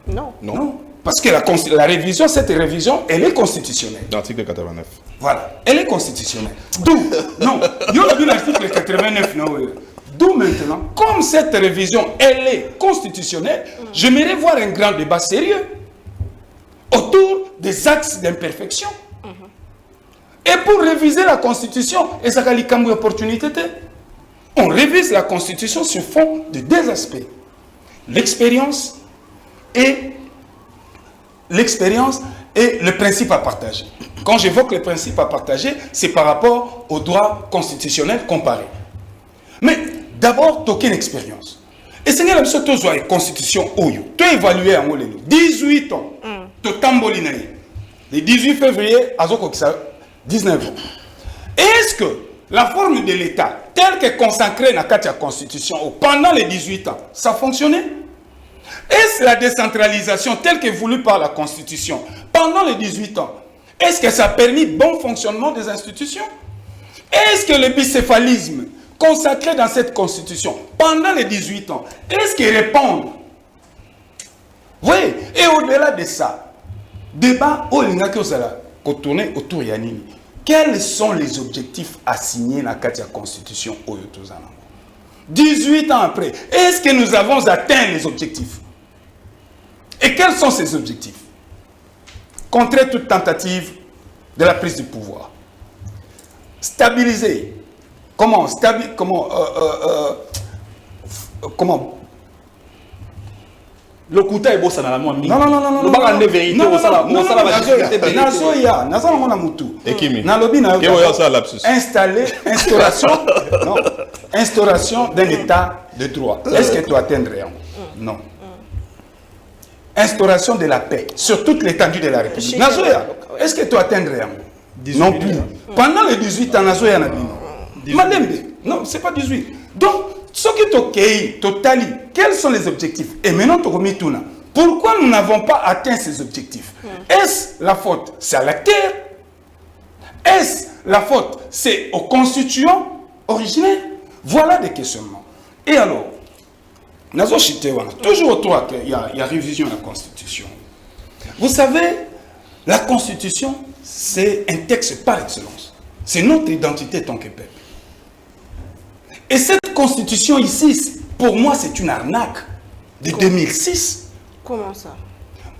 Non. Non. Parce que la révision, cette révision, elle est constitutionnelle. L'article 89. Voilà, elle est constitutionnelle. D'où, non, il y a vu l'article 89, non, d'où maintenant, comme cette révision, elle est constitutionnelle, j'aimerais voir un grand débat sérieux autour des axes d'imperfection. Et pour réviser la constitution, et ça a une opportunité, on révise la constitution sur fond de deux aspects. L'expérience et le principe à partager. Quand j'évoque le principe à partager, c'est par rapport au droit constitutionnel comparé. Mais d'abord, tu as une expérience. Et c'est que tu as une constitution, tu as évalué en 18 ans. Tu as le 18 février, à 19 ans. Est-ce que la forme de l'État, telle que consacrée dans la Constitution pendant les 18 ans, ça a fonctionné? Est-ce la décentralisation telle que voulue par la Constitution pendant les 18 ans, est-ce que ça a permis le bon fonctionnement des institutions? Est-ce que le bicéphalisme consacré dans cette Constitution pendant les 18 ans, est-ce qu'il répond? Oui, et au-delà de ça, débat au Lingakosala, qu'on tourne autour de Yanini. Quels sont les objectifs assignés dans la Constitution au Yotozana? 18 ans après, est-ce que nous avons atteint les objectifs? Et quels sont ces objectifs? Contrer toute tentative de la prise du pouvoir. Stabiliser. Comment le coup est beau, ça n'a pas non. Le bac en vérité, ça n'a instauration d'un état de droit. Est-ce que tu atteindrais? Non. instauration de la paix sur toute l'étendue de la République. Nazoya, est-ce que tu atteindre non plus. Pendant les 18 ans, Nazoya n'a dit Malembe, non, c'est pas 18. Donc, ce qui est OK, totali, quels sont les objectifs? Et maintenant, tu remets tout là. Pourquoi nous n'avons pas atteint ces objectifs? Est-ce la faute? C'est à l'acteur? Est-ce la faute? C'est aux constituants originels? Voilà des questionnements. Et alors, toujours autour, il y a révision de la Constitution. Vous savez, la Constitution, c'est un texte par excellence. C'est notre identité tant que peuple. Et cette Constitution ici, pour moi, c'est une arnaque de 2006. Comment ça?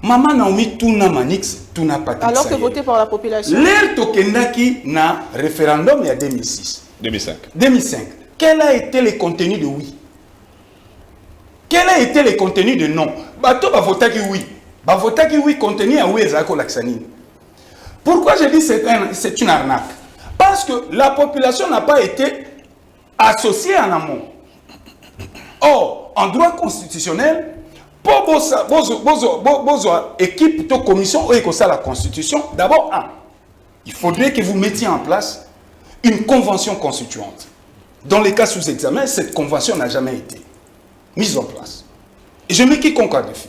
Maman Naomi Tuna Manix, Tuna Patrick. Alors que voté par la population. L'air Tokendaki na référendum il y a 2006. 2005. 2005. Quel a été le contenu de oui? Quel a été le contenu de non? Bato va voter qui oui. Va voter qui oui, contenu à oui, Ezako Laxanine. Pourquoi je dis c'est une arnaque? Parce que la population n'a pas été associée en amont. Or, en droit constitutionnel, pour vos équipes de commission ou la Constitution, d'abord, il faudrait que vous mettiez en place une convention constituante. Dans les cas sous examen, cette convention n'a jamais été mise en place. Et je mets quiconque à défi.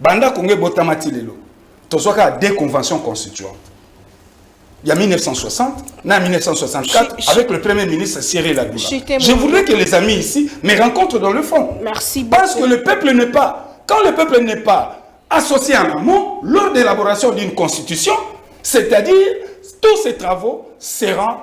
Banda Kongé Botamati Lelo. Tozoka a deux conventions constituantes. Il y a 1960, en 1964, avec le Premier ministre Cyril Hanouna. Je voudrais que les amis ici me rencontrent dans le fond. Merci beaucoup. Parce que le peuple n'est pas, quand le peuple n'est pas associé en amont, lors de l'élaboration d'une constitution, c'est-à-dire tous ces travaux seront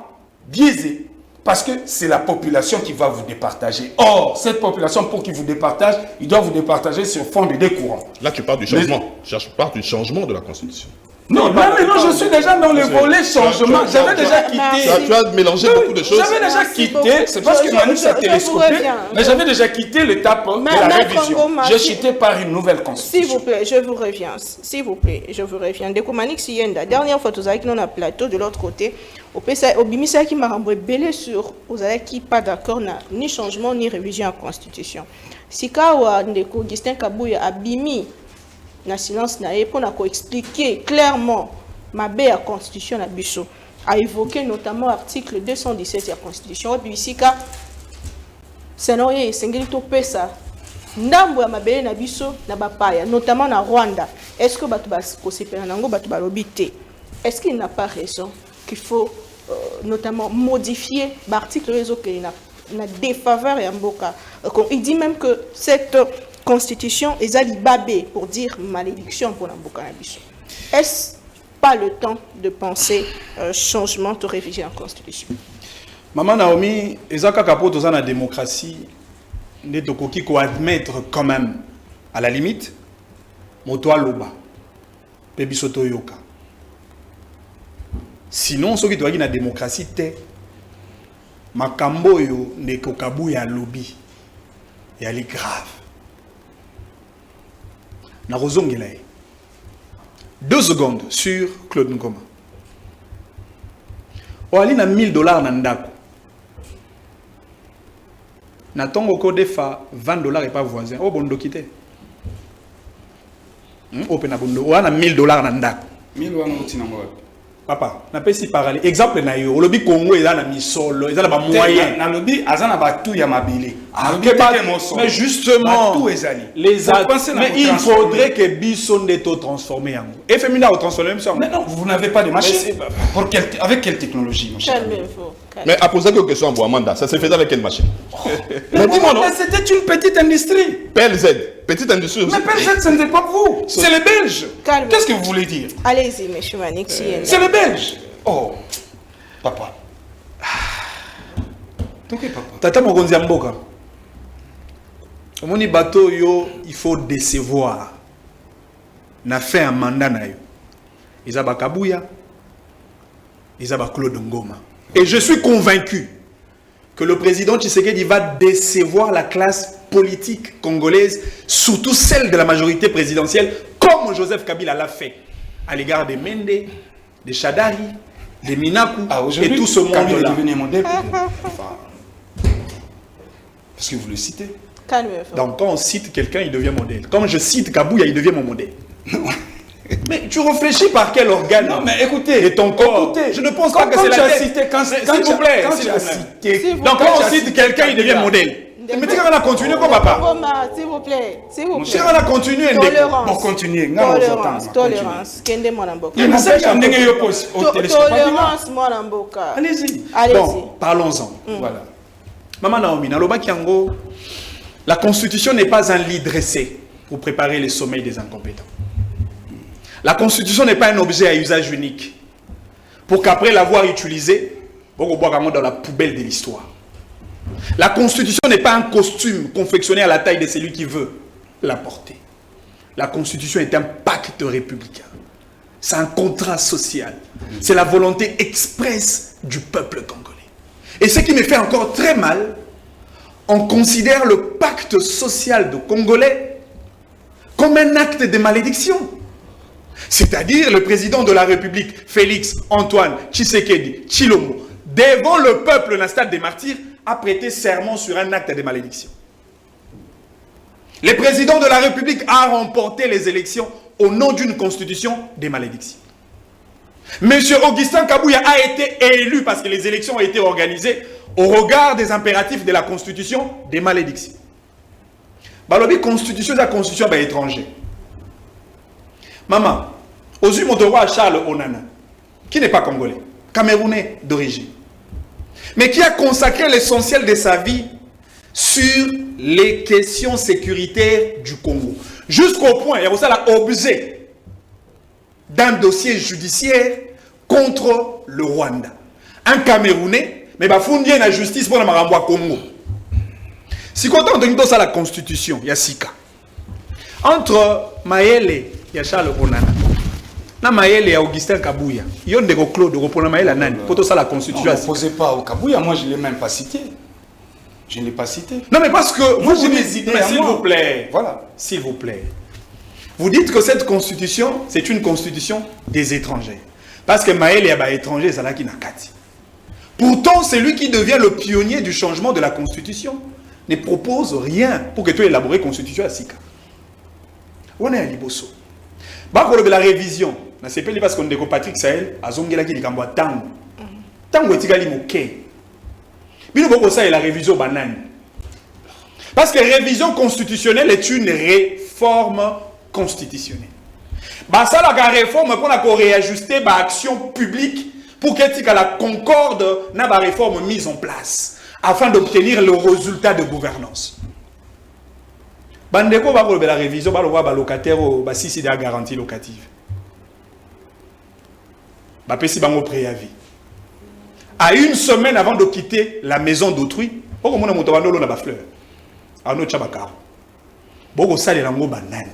biaisés. Parce que c'est la population qui va vous départager. Or, cette population, pour qu'il vous départage, il doit vous départager sur fond de deux courants. Là, tu parles du changement. Tu parles du changement de la Constitution. Non, là maintenant je suis déjà dans le volet changement. J'avais déjà quitté. Tu as mélangé beaucoup de choses. J'avais déjà quitté, c'est parce que Manu s'est télescopé, mais j'avais déjà quitté l'étape de la révision. J'ai quitté par une nouvelle constitution. S'il vous plaît, je vous reviens. S'il vous plaît, je vous reviens. Dès que Manik Sienda, dernière fois, vous avez qui a plateau de l'autre côté, au Bimisa qui m'a renvoyé belé sur, vous avez qui pas d'accord, ni changement ni révision à la Constitution. Si Kawa Ndeko Augustin Kabouya a bimi na silence na pour expliquer clairement ma la constitution na biso a évoqué notamment l'article 217 de la constitution bisika senoye sengeli to pesa ndambo ya mabele na biso na bapaya notamment na Rwanda. Est-ce que batu ko sepela nango batu balobi te? Est-ce qu'il n'a pas raison qu'il faut notamment modifier l'article na défaveur ya mboka? Il dit même que cette Constitution est alibabé pour dire malédiction pour la Bukanabiso. Est-ce pas le temps de penser changement de révision en Constitution? Maman Naomi, ezaka kapo dans la démocratie, ne tokoki ko admettre quand même à la limite moto loba pebiso toyoka. Sinon ce qui doit na démocratie te makambo yo ne kokabu ya lobby ya li grave. Na rozongelaye 2 secondes sur Claude Nkoma. Oali na $1000 na ndako. Na tongo ko defa $20 et pas voisin. O bondo kité. Open bondo. Oana $1000 na ndako. 1000 wana utina ngwa. Papa, na pesi parler exemple na yo. Olobi Congo eza na misolo, eza na ba moyen. Na lobi azana batu ya mabili. Mais justement, mais il faudrait que Bisson soit transformé en et féminin au transformer. Mais non, vous n'avez pas de machine. Avec quelle technologie, mon cher? Mais à poser quelques questions en Boamanda, ça se faisait avec quelle machine? Mais dis-moi non. C'était une petite industrie. PLZ, petite industrie aussi. Mais PLZ, ce n'était pas vous. C'est les Belges. Qu'est-ce que vous voulez dire? Allez-y, monsieur Manik. C'est les Belges. Oh, papa. Tata Mokonzi Mboka. Moni bateau yo, il faut décevoir. Na fait un mandat na yo. Izaba Kabouya, Izaba Claude Ngoma. Et je suis convaincu que le président Tshisekedi va décevoir la classe politique congolaise, surtout celle de la majorité présidentielle, comme Joseph Kabila l'a fait à l'égard des Mende, des Chadari, des Minaku et tout ce monde-là. Parce que vous le citez. Calme-toi. Donc quand on cite quelqu'un, il devient modèle. Comme je cite Kabouya, il devient mon modèle. Mais tu réfléchis par quel organe? Non, mais écoutez. Et ton corps. Écoutez, Je ne pense pas que c'est la tête. S'il vous plaît. Quand tu as cité. S'il vous Donc plaît. quand on cite quelqu'un, il devient modèle. Mais tu vas continuer comme papa. S'il vous plaît. S'il vous Tu plaît. vas continuer. Tolérance. Bon, continuez. Tolérance. Kende Mwanamboka. Il y a un Tolérance Mwanamboka. Allez-y. Allez-y. Bon, parlons-en. Voilà. Maman Naomi, Naloba Kiango, la Constitution n'est pas un lit dressé pour préparer le sommeil des incompétents. La Constitution n'est pas un objet à usage unique pour qu'après l'avoir utilisé, on boit dans la poubelle de l'histoire. La Constitution n'est pas un costume confectionné à la taille de celui qui veut la porter. La Constitution est un pacte républicain. C'est un contrat social. C'est la volonté expresse du peuple congolais. Et ce qui me fait encore très mal, on considère le pacte social de Congolais comme un acte de malédiction. C'est-à-dire le président de la République, Félix Antoine Tshisekedi Tshilombo, devant le peuple dans le stade des martyrs, a prêté serment sur un acte de malédiction. Le président de la République a remporté les élections au nom d'une constitution des malédictions. Monsieur Augustin Kabouya a été élu parce que les élections ont été organisées au regard des impératifs de la constitution des malédictions. Balobi constitution de la constitution étrangère. Maman, Ozu Motorwa Charles Onana, qui n'est pas congolais, camerounais d'origine, mais qui a consacré l'essentiel de sa vie sur les questions sécuritaires du Congo. Jusqu'au point, il y a aussi l'objet d'un dossier judiciaire contre le Rwanda. Un Camerounais, mais il faut la justice pour le Congo. Si quand on donne ça la constitution, il y a Sika. Entre Maëlle et Charles Onana, na Maëlle et Augustin Kabouya, il y a des Claude pour Maëlle Nani, pour ça la constitution. Ne posez pas au Kabouya, moi je ne l'ai même pas cité. Je ne l'ai pas cité. Non mais parce que moi j'ai des idées. S'il vous plaît, voilà. S'il vous plaît. Vous dites que cette constitution, c'est une constitution des étrangers. Parce que Maëlle est étranger, c'est là qui n'a qu'à. Pourtant, c'est lui qui devient le pionnier du changement de la constitution. Ne propose rien pour que tu élaborer la constitution à Sika. On est à Liboso. La révision, c'est pas parce qu'on est Patrick Sahel, à Zongela qui dit qu'on tango. Tango est égal à moqué. Mais nous ça la révision banane. Parce que la révision constitutionnelle est une réforme constitutionnelle. Ça la réforme pour réajuster l'action publique pour qu'il y ait la concorde dans la réforme mise en place afin d'obtenir le résultat de gouvernance. Bandeko va la révision, va voir les locataires si c'est des garanties locatives. Va pési bango préavis. À une semaine avant de quitter la maison d'autrui, on a monté dans la fleur. À notre chabaka. Boko sale lango banane.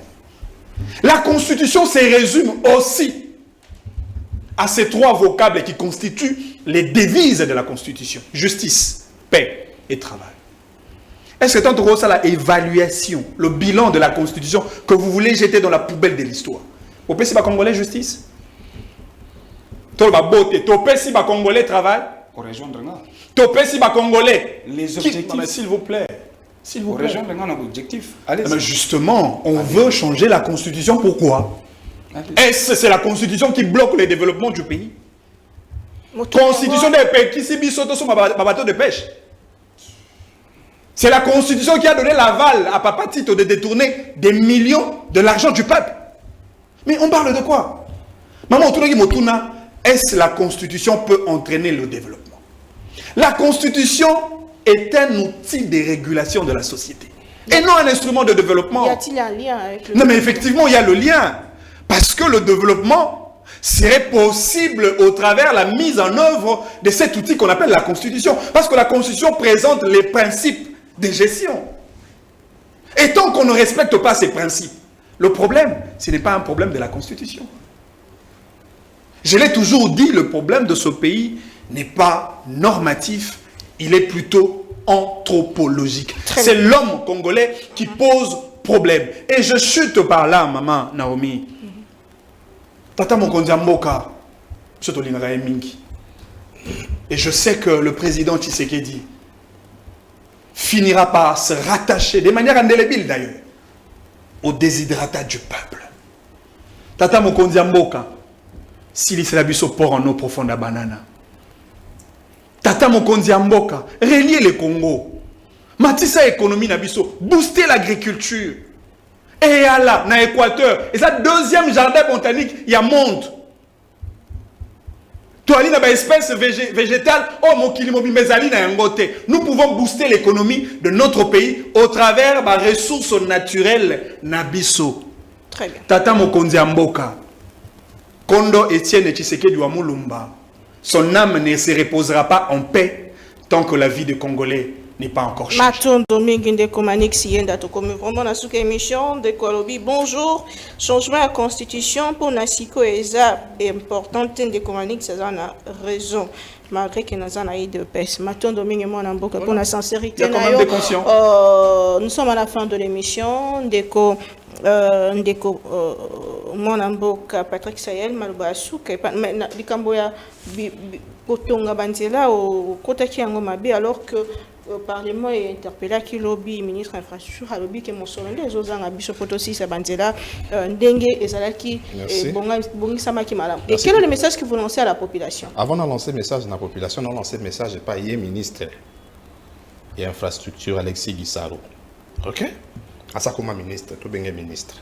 La constitution se résume aussi à ces trois vocables qui constituent les devises de la constitution. Justice, paix et travail. Est-ce que tant que ça l'évaluation, le bilan de la constitution que vous voulez jeter dans la poubelle de l'histoire? Vous pensez que Congolais justice? Vous pensez que Congolais travail? Pour rejoindre là. Vous pensez que Congolais les objectifs? S'il vous plaît. S'il vous plaît. Pour rejoindre là, objectif. Allez. Mais justement, on veut changer la constitution. Pourquoi? Est-ce que c'est la constitution qui bloque le développement du pays? Constitution des pays qui s'est mis sur ma bateau de pêche. C'est la constitution qui a donné l'aval à Papa Tito de détourner des millions de l'argent du peuple. Mais on parle de quoi? Maman, est-ce que la constitution peut entraîner le développement? La constitution est un outil de régulation de la société. Et non un instrument de développement. Y a-t-il un lien avec le... Non mais effectivement, il y a le lien. Parce que le développement serait possible au travers de la mise en œuvre de cet outil qu'on appelle la Constitution. Parce que la Constitution présente les principes de gestion. Et tant qu'on ne respecte pas ces principes, le problème, ce n'est pas un problème de la Constitution. Je l'ai toujours dit, le problème de ce pays n'est pas normatif, il est plutôt anthropologique. C'est l'homme congolais qui pose problème. Et je chute par là, maman Naomi. Tata Mokonzi Mboka, et je sais que le président Tshisekedi finira par se rattacher, de manière indélébile d'ailleurs, au déshydratat du peuple. Tata Mokonzi Mboka, s'il se biso port en eau profonde à banana. Tata Mokonzi Mboka, relier le Congo. Matissa économie na biso, booster l'agriculture. Et là, na Équateur, et ça deuxième jardin botanique, il y a monde. Toali na ba espèce végétale, oh mokili mobi mezali na yangote. Nous pouvons booster l'économie de notre pays au travers des ressources naturelles na biso. Très bien. Tata Mokonzi Mboka, Kondo Etienne Tshisekedi wa Mulumba, son âme ne se reposera pas en paix tant que la vie des Congolais n'est pas encore changée. Matondo mingi ndeko Manix Yenda tokomi vraiment na suka émission de Kolobi. Bonjour. Changement à constitution pour Nasiko Eza est important. Ndeko Manix ça na raison. Malgré que nous avons eu de peste. Matondo mingi mwana mboka pour la sincérité. Il y a quand même des conscients. Nous sommes à la fin de l'émission. Ndeko mwana mboka Patrick Sayel maloba suka likambo ya kotonga banzela o kotaki yango mabe alors que le Parlement est interpellé à Kilobi, ministre infrastructure, à l'obi que mon solende, les autres ont biso photo si ça banzela, dengue et zalaki, bongi samaki malam. Et quel est le message que vous lancez à la population? Avant de lancer le message à la population, on a lancé le message et pas hier ministre et infrastructure Alexis Guissaro. Ok? À ça comme ministre, tout bien ministre.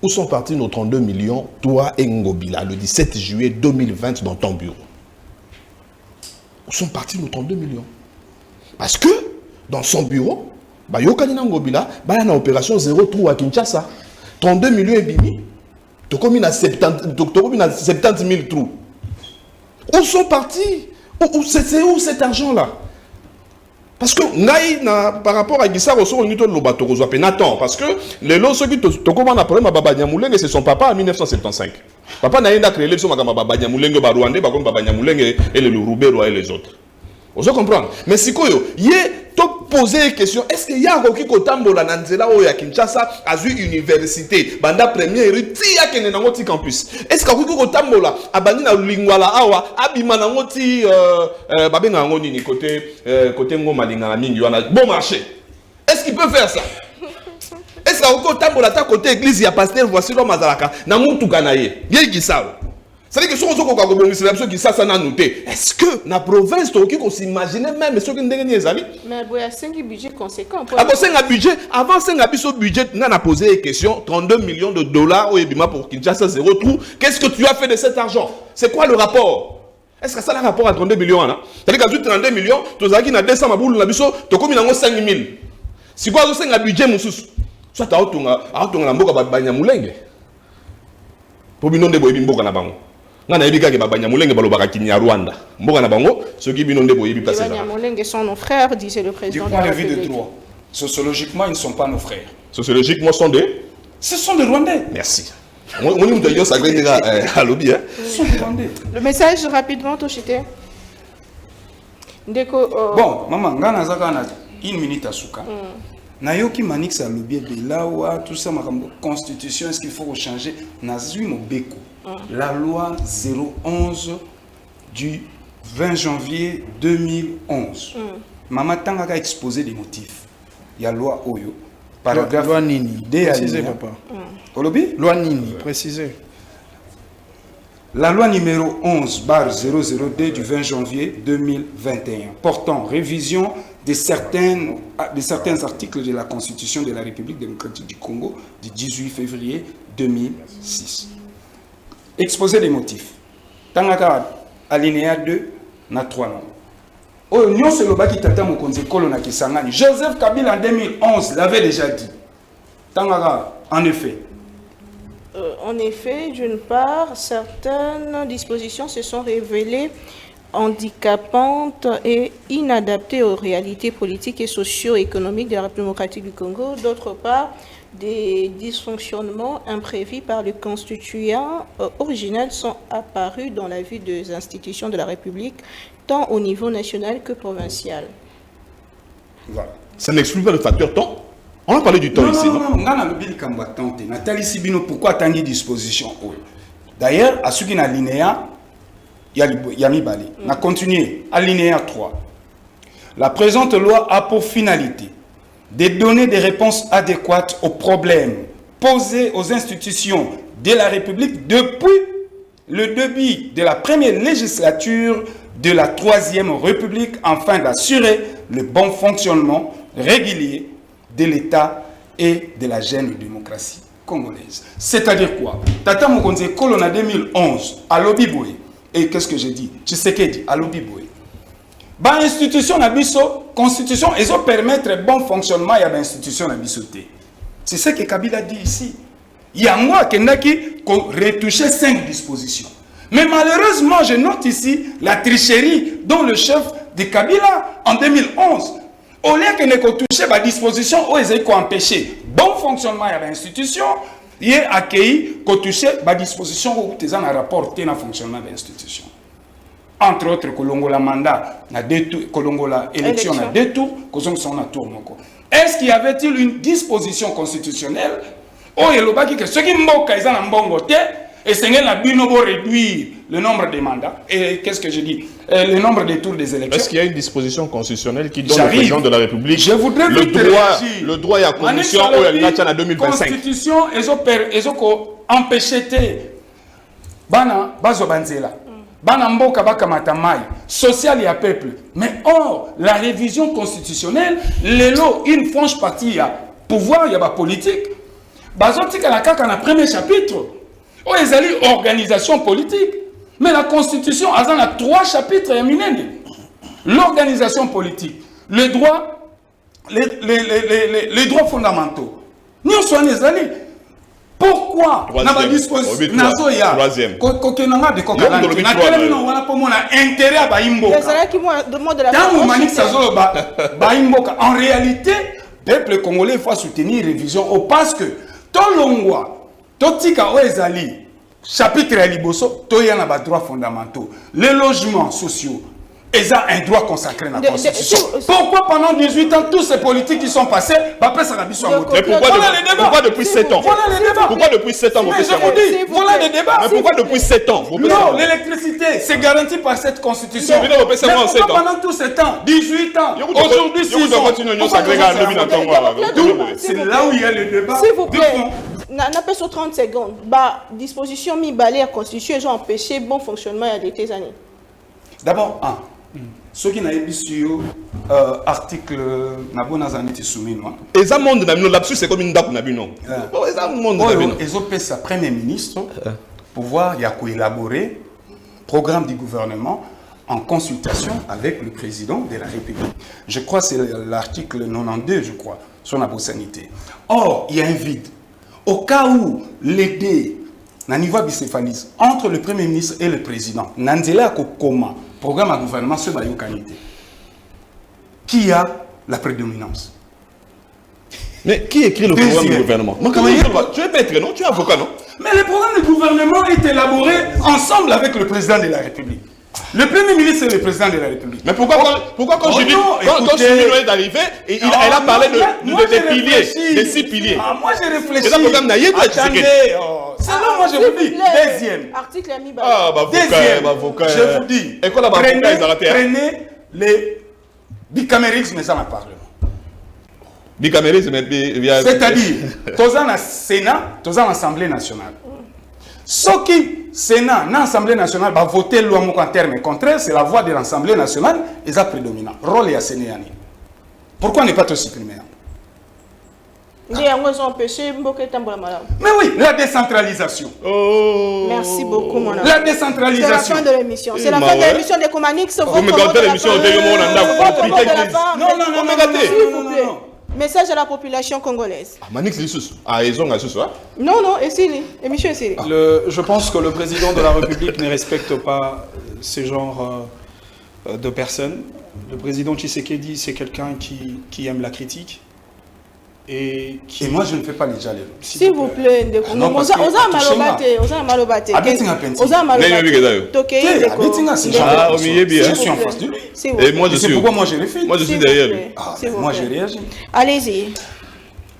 Où sont partis nos 32 millions, toi et Ngobila, le 17 juillet 2020 dans ton bureau? Où sont partis nos 32 millions? Parce que dans son bureau, Yokanina Ngobila, il y a une opération 0 trou à Kinshasa. 32 millions et bimi. Tu as 70 000 trous. Où sont partis? C'est où cet argent-là? Parce que par rapport à Guissaro, parce que les lots, ceux qui ont un problème à Baba Nyamulenge, c'est son papa en 1975. Papa n'a créé l'élection à Baba Nyamulenge, Barouandé, Baba Nyamulenge et le Lourubero et les autres. Vous comprenez? Mais si vous poser une question, est-ce qu'il y a un qui Tambola Nanzela ou à Kinshasa à une université, banda première, tia kene nangoti campus? Est-ce qu'il y a un Tambola à Banina Lingwala Awa, Abima Nangoti, Babena Ngoni, côté Ngomalinga Mingi, bon marché? Est-ce qu'il peut faire ça? Est-ce qu'il y a un Tambola à côté église, il y a pasteur, voici l'homme Mazalaka, Namutu Ganaye, Yégisao? C'est-à-dire que si on a noté, est-ce que la province, on s'imagine même ceux qui ont gagné les amis? Mais il y a un budget conséquent. Avant, un budget, on a posé une question 32 millions de dollars pour Kinshasa 0 trou. Qu'est-ce que tu as fait de cet argent? C'est quoi le rapport? Est-ce que ça a un rapport à 32 millions? C'est-à-dire que 32 millions, tu as 200 maboules, tu as 5 000. Si quoi, tu as un budget, soit tu as un budget pour binon de boyebi mboka na bango ngana yebika ke babanyamulenge balobaka kinya Rwanda mboka na bango ceux qui binon de boyebi place là babanyamulenge sont nos frères, disait le président. Du point de vue de droit, sociologiquement ils ne sont pas nos frères. Sociologiquement ce sont des Rwandais. Merci. On nous dit ça à lobby hein. Ce sont des Rwandais. Le message rapidement Toshite. Ndeko bon maman ngana zaka na 1 minute à souka. Nayoki Manix a lobby Belawa, tout ça, ma constitution, est-ce qu'il faut changer? Nazui Mobeko. La loi 011 du 20 janvier 2011. Maman Tangaka a exposé des motifs. Il y a loi Oyo. Paragraphe loi Nini. Précisez, papa. Olobi? Loi Nini, précisez. La loi numéro 11/002 du 20 janvier 2021 portant révision de certains articles de la Constitution de la République démocratique du Congo du 18 février 2006. Exposé des motifs. Tangaka alinéa 2 na 3 ans. Nyon se lobaki tata mokonzi kolo na Kisangani. Joseph Kabila en 2011 l'avait déjà dit. Tangaka en effet, d'une part, certaines dispositions se sont révélées handicapantes et inadaptées aux réalités politiques et socio-économiques de la République démocratique du Congo. D'autre part, des dysfonctionnements imprévus par le constituant original sont apparus dans la vue des institutions de la République, tant au niveau national que provincial. Voilà. Ça n'exclut pas le facteur temps. On a parlé du temps ici. Non, Nathalie Sibino, pourquoi tant de dispositions? D'ailleurs, à ce qui est alinéa, il y a mis balé. On a continué. Alinéa 3. La présente loi a pour finalité de donner des réponses adéquates aux problèmes posés aux institutions de la République depuis le début de la première législature de la Troisième République afin d'assurer le bon fonctionnement régulier de l'État et de la jeune démocratie congolaise. C'est-à-dire quoi? Tata Mokonze Kolona 2011 à Lobiboé. Et qu'est-ce que j'ai dit? Tshisekedi à Lobiboé. Ba institution na biso, constitution, ils ont permettre bon fonctionnement ya ba institution na biso té. C'est ce que Kabila dit ici. Il y a moi qui retouché 5 dispositions. Mais malheureusement, je note ici la tricherie dont le chef de Kabila en 2011. Au lieu que ne touché la disposition où ils ont empêché bon fonctionnement de l'institution, il a accueilli qu'on touché la disposition où ils ont rapporté le fonctionnement de l'institution. Entre autres, Kolongola mandat, Kolongola élection, na 2 tours, est-ce qu'il y avait-il une disposition constitutionnelle où il y a que ceux qui m'ont et c'est la binobo réduire le nombre de mandats. Et qu'est-ce que je dis? Le nombre de tours des élections. Est-ce qu'il y a une disposition constitutionnelle qui donne au président de la République le droit à la commission où elle a en 2025? La constitution, ils ont empêché Bana Bazo Banzela. Bana Mboka Baka Matamai. Social et à peuple. Mais or, la révision constitutionnelle, une franche partie, il y a pouvoir, il y a politique. Bazo Tika la Kaka dans le premier chapitre. Oh, ils ont organisation politique. Mais la Constitution a 3 chapitres. L'organisation politique, les droits fondamentaux. Nous sommes les alliés. Pourquoi? Troisième. En réalité, le peuple congolais faut soutenir la révision parce que Tolongwa, Totika Oezali, chapitre à Liboso, Toya n'a pas de droits fondamentaux. Les logements sociaux, ils ont un droit consacré dans la Constitution. Pourquoi pendant 18 ans, tous ces politiques qui sont passés, ça n'a mais pourquoi depuis 7 ans? Voilà les débats. Pourquoi depuis 7 ans? Mais je vous dis, voilà les débats. Mais pourquoi depuis 7 ans? Non, l'électricité, c'est garanti par cette Constitution. Mais pourquoi pendant tous ces temps, 18 ans, aujourd'hui 6 ans, c'est là où il y a le débat. S'il vous plaît. N'a pas sur 30 secondes. Bah, disposition mi-balai à la Constitution, ils ont empêché le bon fonctionnement il y a des années. D'abord, ceux qui n'ont pas article et ça monde là-dessus c'est comme une date nabino. Ils ont fait sa premier ministre pouvoir élaborer programme du gouvernement en consultation avec le président de la République. Je crois que c'est l'article 92, je crois, sur la sanité. Or, il y a un vide. Au cas où l'aider na niveau bicéphalise entre le premier ministre et le président, Nanzela Kokoma, programme à gouvernement sur la qualité. Qui a la prédominance? Mais qui écrit le programme du gouvernement? Tu es maître, non? Tu es avocat, non? Mais le programme du gouvernement est élaboré ensemble avec le président de la République. Le premier ministre et le président de la République. Mais pourquoi quand Chimino est arrivé, elle a parlé des piliers, des 6 piliers. Moi j'ai réfléchi. Attendez, c'est là moi je vous dis. Deuxième. Article ami. Avocat. Je vous dis. Prenez les bicamérismes dans le Parlement. Bicamérisme, c'est-à-dire, tous dans le Sénat, tous dans l'Assemblée nationale. Ce qui Sénat, l'Assemblée nationale, va voter loi en termes contraires, c'est la voix de l'Assemblée nationale, et ça prédominant. Rôle et Sénéani. Pourquoi ne pas te supprimer? Mais oui, la décentralisation. Merci beaucoup, mon ami. La décentralisation. C'est la fin de l'émission. C'est la fin de l'émission de Comanix. Vous me gardez l'émission non. Message à la population congolaise. Manix Lissus. Ah, ils ont un sous, Non, c'est l'émission est Je pense que le président de la République ne respecte pas ce genre de personnes. Le président Tshisekedi, c'est quelqu'un qui aime la critique. Et moi, je ne fais pas les jalets. S'il vous plaît, et moi, je suis pourquoi moi, je refuse. Moi, je suis derrière lui. Moi, je réagis. Allez-y.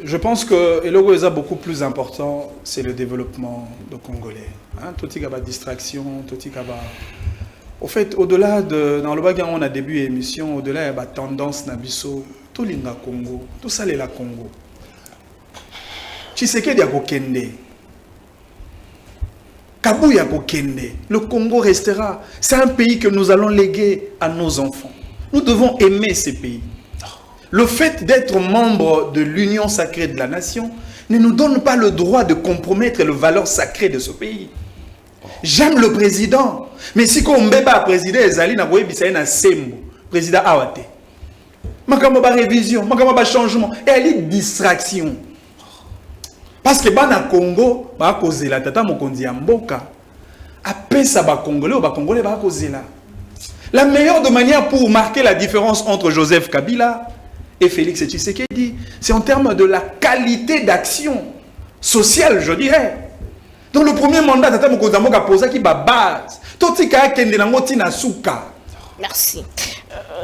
Je pense que le beaucoup plus important, c'est le développement de Congolais. Tout y a distraction, tout y a Au fait, au-delà de... Dans le bac, on a début émission, au-delà, il y a la tendance Nabiso, tout l'Inga Congo, tout ça, c'est la Congo. Tshisekedi Kende. Kabouya Kende. Le Congo restera. C'est un pays que nous allons léguer à nos enfants. Nous devons aimer ces pays. Le fait d'être membre de l'union sacrée de la nation ne nous donne pas le droit de compromettre les valeurs sacrées de ce pays. J'aime le président, mais si on mbeba président ezali na boye bisaye na sembo président awate. Makamba ba révision, makamba ba changement et ali distraction. Parce que bana Congo ba kozela tata mokonzi ya mboka apesa ba congolais ba congolais ba kozela. La meilleure de manière pour marquer la différence entre Joseph Kabila et Félix Tshisekedi, c'est en termes de la qualité d'action sociale, je dirais. Dans le premier mandat, Tata Mokonzi a posé qui base. Merci.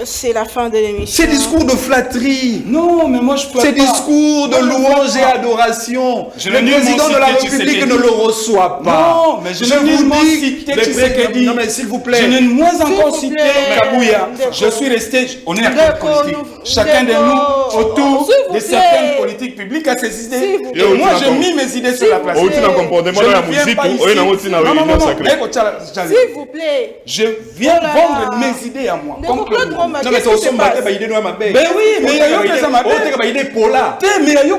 C'est la fin de l'émission. Ces discours de flatterie. Non, mais moi je peux Ces discours de louange et adoration. Le président de la République ne le reçoit pas. Non, mais je ne vous dis. Non, mais s'il vous plaît. Je n'ai moins encore cité Kabouya. Je suis resté. On est à politique. Chacun de nous autour de certaines politiques publiques a ses idées. Et moi j'ai mis mes idées sur la place. S'il vous plaît. Je viens vendre mes idées à moi. Non, mais c'est aussi un baguette, il y a ben oui, mais il y a eu des amateurs. Il y a des polas. Mais il y a eu des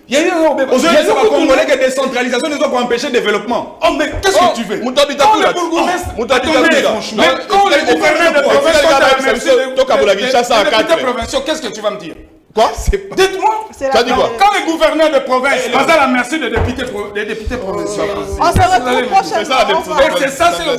il y a eu des Congolais que décentralisation ne doit pas empêcher le développement. Oh, mais qu'est-ce que tu veux? Mais quand les gouverneurs de province, qu'est-ce que tu vas me dire? Quoi? Dites-moi. Tu as dit quoi? Quand les gouverneurs de province sont à la merci des députés provinciaux. On se retrouve prochainement. C'est ça, c'est le...